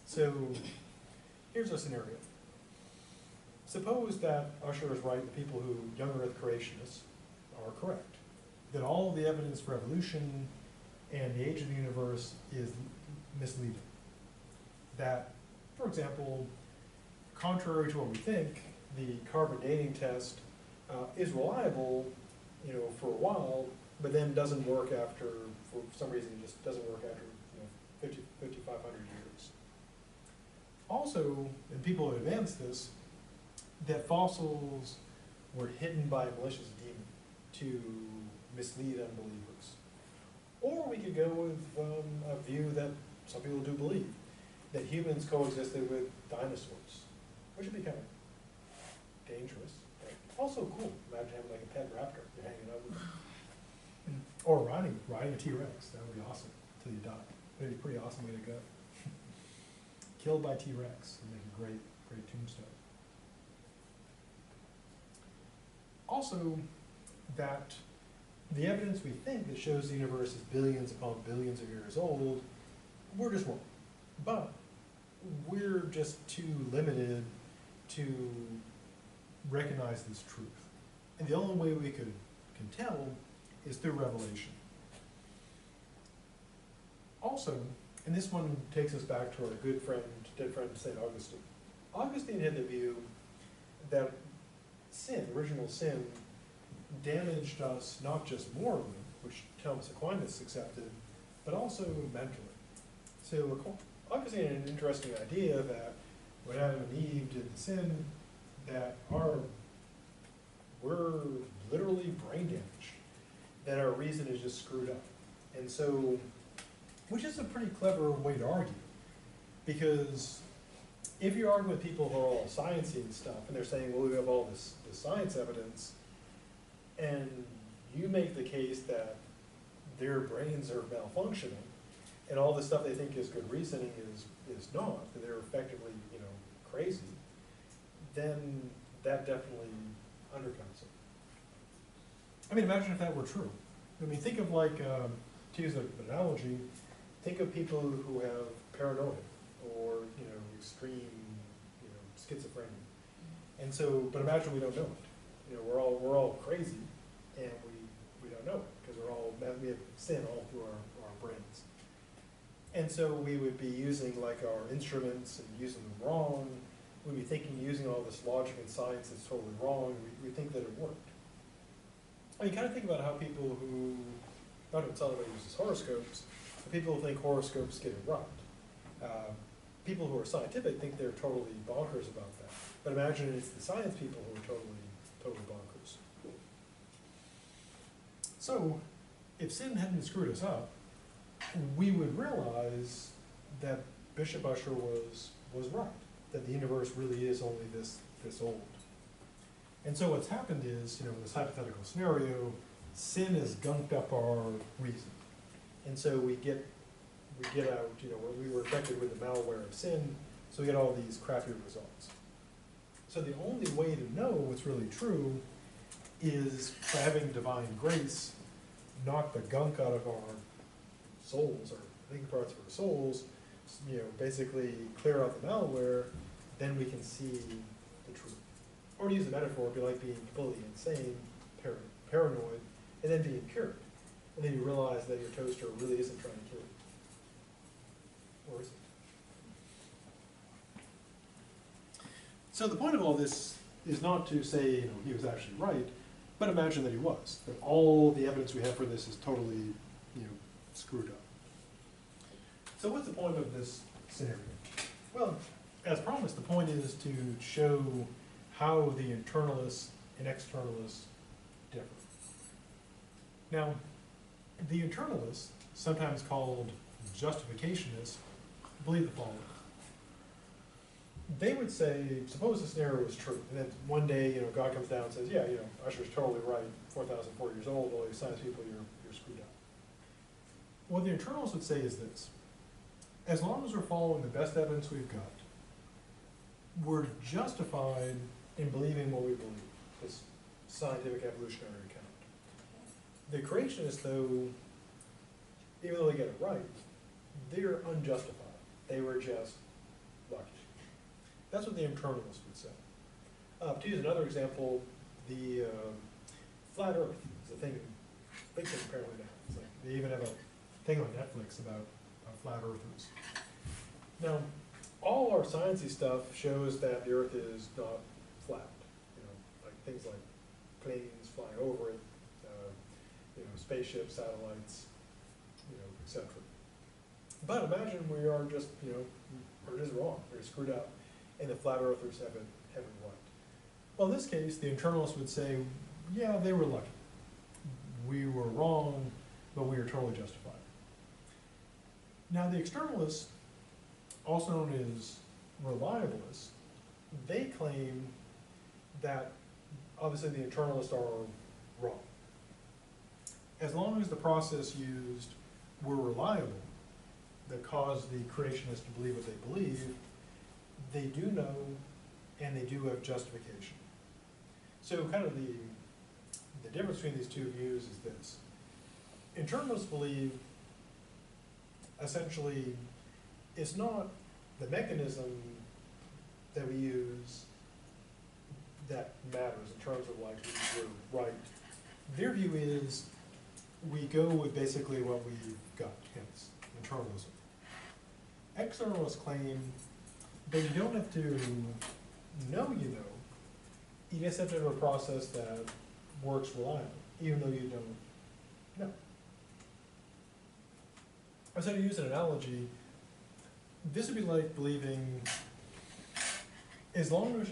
So here's a scenario. Suppose that Ussher is right, the people who, young earth creationists, are correct. That all of the evidence for evolution and the age of the universe is misleading. That, for example, contrary to what we think, the carbon dating test is reliable, for a while, but then doesn't work after, for some reason, it just doesn't work after 5,500 years. Also, and people have advanced this, that fossils were hidden by a malicious demon to mislead unbelievers. Or we could go with a view that some people do believe, that humans coexisted with dinosaurs, which would be kind of dangerous, but also cool. Imagine having like a pet raptor you're hanging out with. Or riding a T-Rex, that would be awesome, until you die. That'd be a pretty awesome way to go. Killed by T-Rex, would make a great tombstone. Also, that the evidence we think that shows the universe is billions upon billions of years old, we're just wrong. But we're just too limited to recognize this truth. And the only way we can tell is through revelation. Also, and this one takes us back to our good friend, dead friend, St. Augustine. Augustine had the view that sin, original sin, damaged us not just morally, which Thomas Aquinas accepted, but also mentally. So Augustine had an interesting idea that when Adam and Eve did the sin, that we're literally brain damaged, that our reason is just screwed up. And so, which is a pretty clever way to argue, because if you're arguing with people who are all sciencey and stuff, and they're saying, well, we have all this science evidence, and you make the case that their brains are malfunctioning, and all the stuff they think is good reasoning is not, that they're effectively, crazy, then that definitely undercuts it. I mean, imagine if that were true. I mean, think of like, to use an analogy, Think of people who have paranoia or, extreme, schizophrenia. And so, but imagine we don't know it. We're all crazy, and we don't know it, because we have sin all through our brains. And so we would be using like our instruments and using them wrong. We'd be thinking using all this logic and science is totally wrong. We think that it worked. I mean, kind of think about how people who, not to tell anybody uses horoscopes, but people who think horoscopes get it right. People who are scientific think they're totally bonkers about that. But imagine it's the science people who are totally bonkers. so if sin hadn't screwed us up, we would realize that Bishop Ussher was right, that the universe really is only this old. And so what's happened is, in this hypothetical scenario, sin has gunked up our reason. And so we get out, we were affected with the malware of sin, so we get all these crappy results. So the only way to know what's really true is by having divine grace knock the gunk out of our Souls, or thinking parts of our souls, basically clear out the malware, then we can see the truth. Or to use a metaphor, it'd be like being completely insane, paranoid, and then being cured. And then you realize that your toaster really isn't trying to kill you. Or is it? So the point of all this is not to say, he was actually right, but imagine that he was. That all the evidence we have for this is totally, screwed up. So what's the point of this scenario? Well, as promised, the point is to show how the internalists and externalists differ. Now, the internalists, sometimes called justificationists, believe the following. They would say, suppose the scenario is true, and then one day, God comes down and says, yeah, Usher's totally right, 4,004 years old, all these science people, you're screwed up. What the internalists would say is this: as long as we're following the best evidence we've got, we're justified in believing what we believe, this scientific evolutionary account. The creationists, though, even though they get it right, they're unjustified. They were just lucky. That's what the internalists would say. To use another example, the flat Earth is a thing, big thing apparently now. It's like they even have a thing on Netflix about flat earthers. Now, all our sciencey stuff shows that the Earth is not flat. Like things like planes flying over it, spaceships, satellites, etc. But imagine we are just, we're just wrong. We're screwed up, and the flat earthers have it right. Well, in this case, the internalists would say, yeah, they were lucky. We were wrong, but we are totally justified. Now, the externalists also known as reliabilists, they claim that obviously the internalists are wrong. As long as the process used were reliable, that caused the creationists to believe what they believe, they do know and they do have justification. So kind of the difference between these two views is this. Internalists believe essentially it's not the mechanism that we use that matters in terms of like we're right. Their view is we go with basically what we've got, hence internalism. Externalists claim that you don't have to know you know, you just have to have a process that works reliably, even though you don't know. So to use an analogy, this would be like believing as long as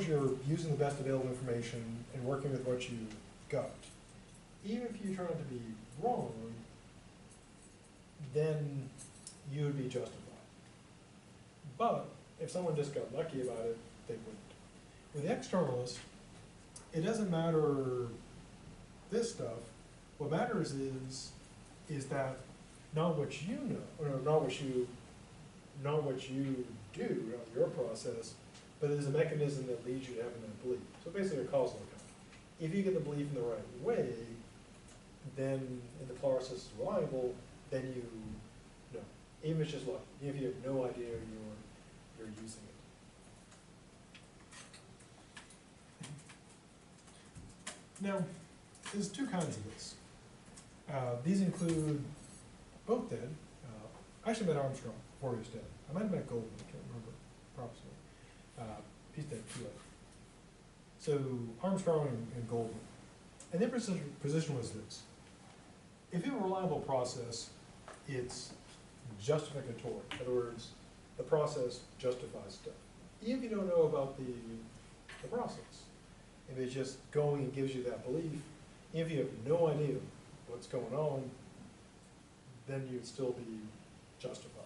you're using the best available information and working with what you've got, even if you turn out to be wrong, then you would be justified. But if someone just got lucky about it, they wouldn't. With the externalist, it doesn't matter this stuff. What matters is that not what you know, or not what you do, not your process, but there's a mechanism that leads you to having that belief. So basically a causal account. If you get the belief in the right way, then if the process is reliable, then you know. Even if it's just lucky, even if you have no idea you're using it. Now, there's two kinds of this. These include both dead. I actually met Armstrong before he was dead. I might have met Goldman, I can't remember approximately. He's dead too late. So Armstrong and Goldman. And their position was this. If you have a reliable process, it's justificatory. In other words, the process justifies stuff. Even if you don't know about the process. If it's just going and gives you that belief, even if you have no idea what's going on, then you'd still be justified.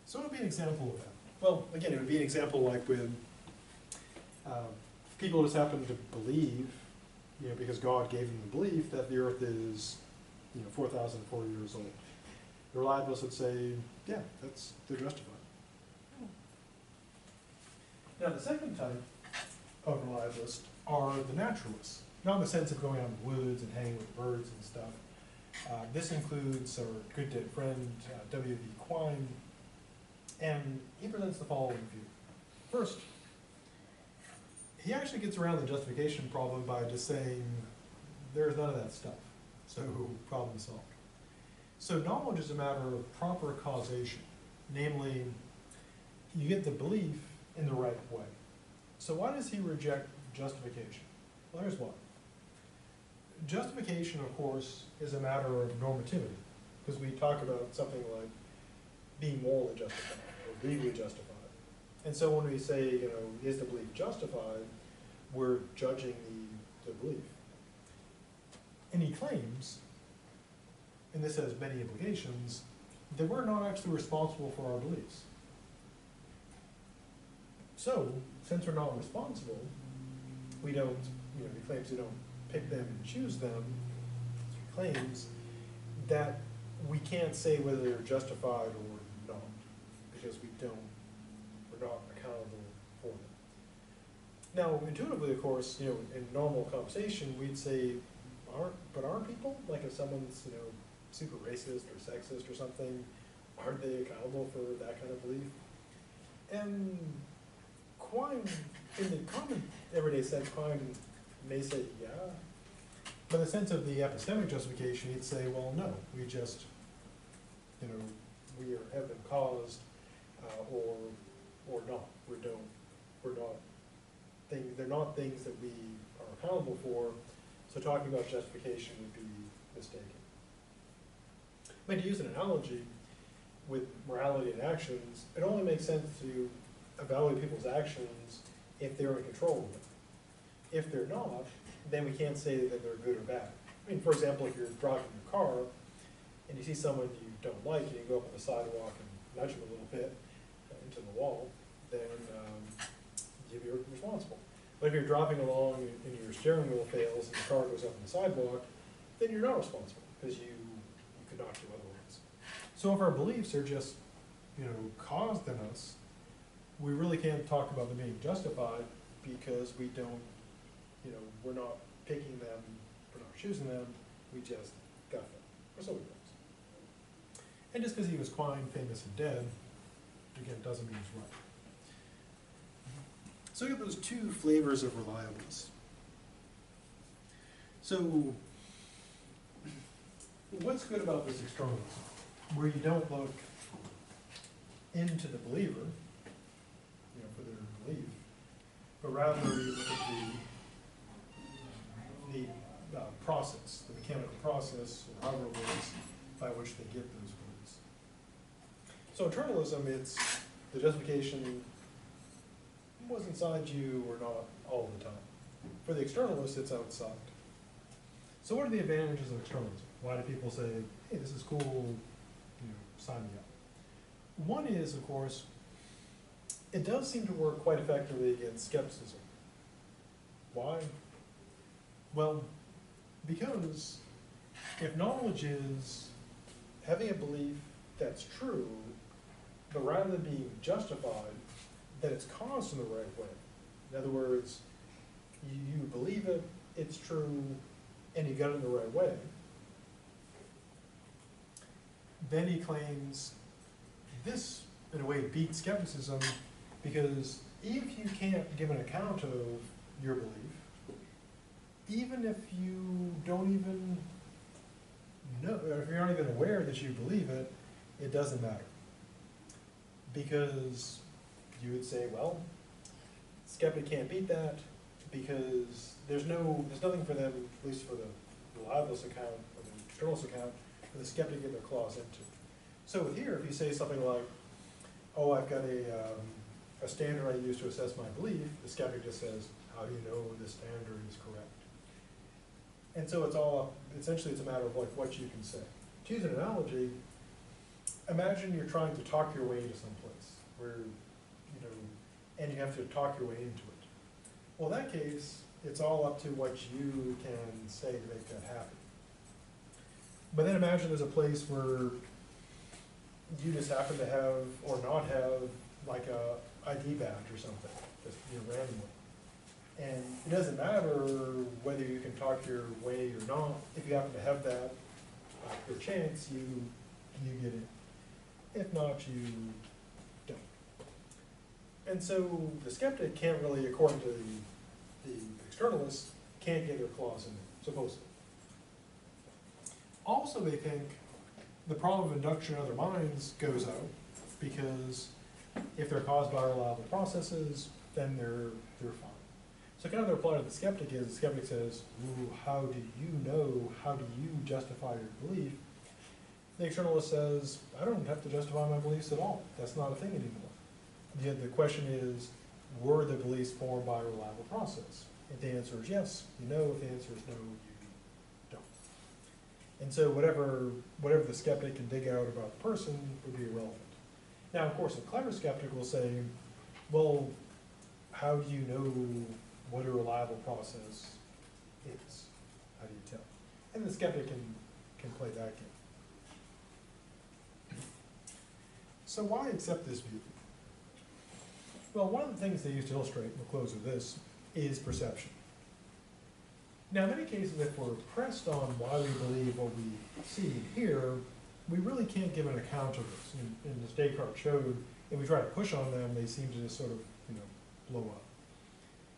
So what would be an example of that? Well, again, it would be an example like with people just happen to believe, because God gave them the belief that the earth is, 4,004 years old. The reliabilists would say, yeah, they're justified. Now, the second type of reliabilists are the naturalists. Not in the sense of going out in the woods and hanging with birds and stuff. This includes our good dead friend, W.V. Quine, and he presents the following view. First, he actually gets around the justification problem by just saying, there's none of that stuff, so problem solved. So knowledge is a matter of proper causation, namely, you get the belief in the right way. So why does he reject justification? Well, here's why. Justification, of course, is a matter of normativity, because we talk about something like being morally justified or legally justified. And so when we say, is the belief justified, we're judging the belief. And he claims, and this has many implications, that we're not actually responsible for our beliefs. So, since we're not responsible, we don't, he claims we don't pick them and choose them. He claims that we can't say whether they're justified or not, because we're not accountable for them. Now, intuitively, of course, in normal conversation, we'd say, aren't people, like if someone's, super racist or sexist or something, aren't they accountable for that kind of belief? And Quine, in the common everyday sense, Quine may say, yeah. But in the sense of the epistemic justification, he'd say, well, no, we just, we have been caused, or not. They're not things that we are accountable for, so talking about justification would be mistaken. But to use an analogy with morality and actions, it only makes sense to evaluate people's actions if they're in control of them. If they're not, then we can't say that they're good or bad. I mean, for example, if you're driving your car and you see someone you don't like and you go up on the sidewalk and nudge them a little bit into the wall, then you're responsible. But if you're driving along and your steering wheel fails and the car goes up on the sidewalk, then you're not responsible, because you could not do otherwise. So if our beliefs are just, caused in us, we really can't talk about them being justified, because we don't, we're not picking them, we're not choosing them, we just got them. Or so it goes. And just because he was Quine, famous and dead, again, doesn't mean he's right. So we have those two flavors of reliableness. So What's good about this externalism, where you don't look into the believer, for their belief, but rather you look at the process, the mechanical process, or however it is, by which they get those beliefs. So internalism, it's the justification was inside you or not all the time. For the externalist, it's outside. So what are the advantages of externalism? Why do people say, hey, this is cool, sign me up? One is, of course, it does seem to work quite effectively against skepticism. Why? Well, because if knowledge is having a belief that's true, but rather than being justified, that it's caused in the right way. In other words, you believe it, it's true, and you got it in the right way. Then he claims this, in a way, beats skepticism, because if you can't give an account of your belief, even if you don't even know, or if you're not even aware that you believe it, it doesn't matter. Because you would say, well, skeptic can't beat that, because there's nothing for them, at least for the reliabilist account or the externalist account, for the skeptic to get their claws into. So here, if you say something like, oh, I've got a standard I use to assess my belief, the skeptic just says, how do you know this standard is correct? And so essentially it's a matter of what you can say. To use an analogy, imagine you're trying to talk your way into someplace where, and you have to talk your way into it. Well, in that case, it's all up to what you can say to make that happen. But then imagine there's a place where you just happen to have, or not have, like a ID badge or something, just randomly. And it doesn't matter whether you can talk your way or not. If you happen to have that, your chance, you get in. If not, you don't. And so the skeptic can't really, according to the externalists, can't get their claws in there, supposedly. Also, they think the problem of induction in other minds goes out, because if they're caused by reliable processes, then they're fine. So kind of the reply to the skeptic is, the skeptic says, ooh, how do you know, how do you justify your belief? The externalist says, I don't have to justify my beliefs at all. That's not a thing anymore. The question is, were the beliefs formed by a reliable process? If the answer is yes, you know. If the answer is no, you don't. And so whatever the skeptic can dig out about the person would be irrelevant. Now, of course, a clever skeptic will say, well, how do you know what a reliable process is? How do you tell? And the skeptic can play that game. So why accept this view? Well, one of the things they used to illustrate, we'll close with this, is perception. Now, in many cases, if we're pressed on why we believe what we see and hear, we really can't give an account of this. And as Descartes showed, if we try to push on them, they seem to just sort of, blow up.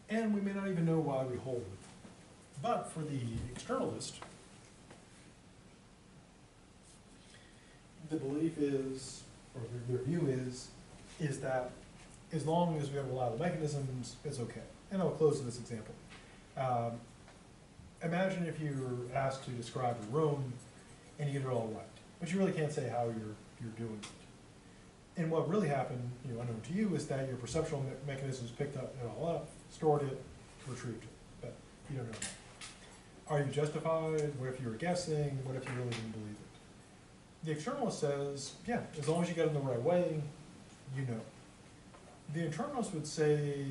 And we may not even know why we hold it. But for the externalist, the belief is, or their view is that as long as we have reliable mechanisms, it's okay. And I'll close with this example. Imagine if you were asked to describe a room and you get it all right, but you really can't say how you're doing it. And what really happened, unknown to you, is that your perceptual mechanisms picked it all up, stored it, retrieved it, but you don't know that. Are you justified? What if you were guessing? What if you really didn't believe it? The externalist says, yeah, as long as you get it in the right way, you know. The internalist would say,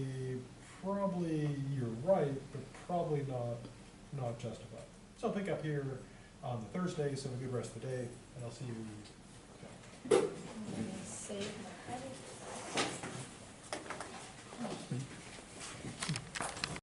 probably you're right, but probably not justified. So I'll pick up here on the Thursday, so have a good rest of the day, and I'll see you. I'm gonna save my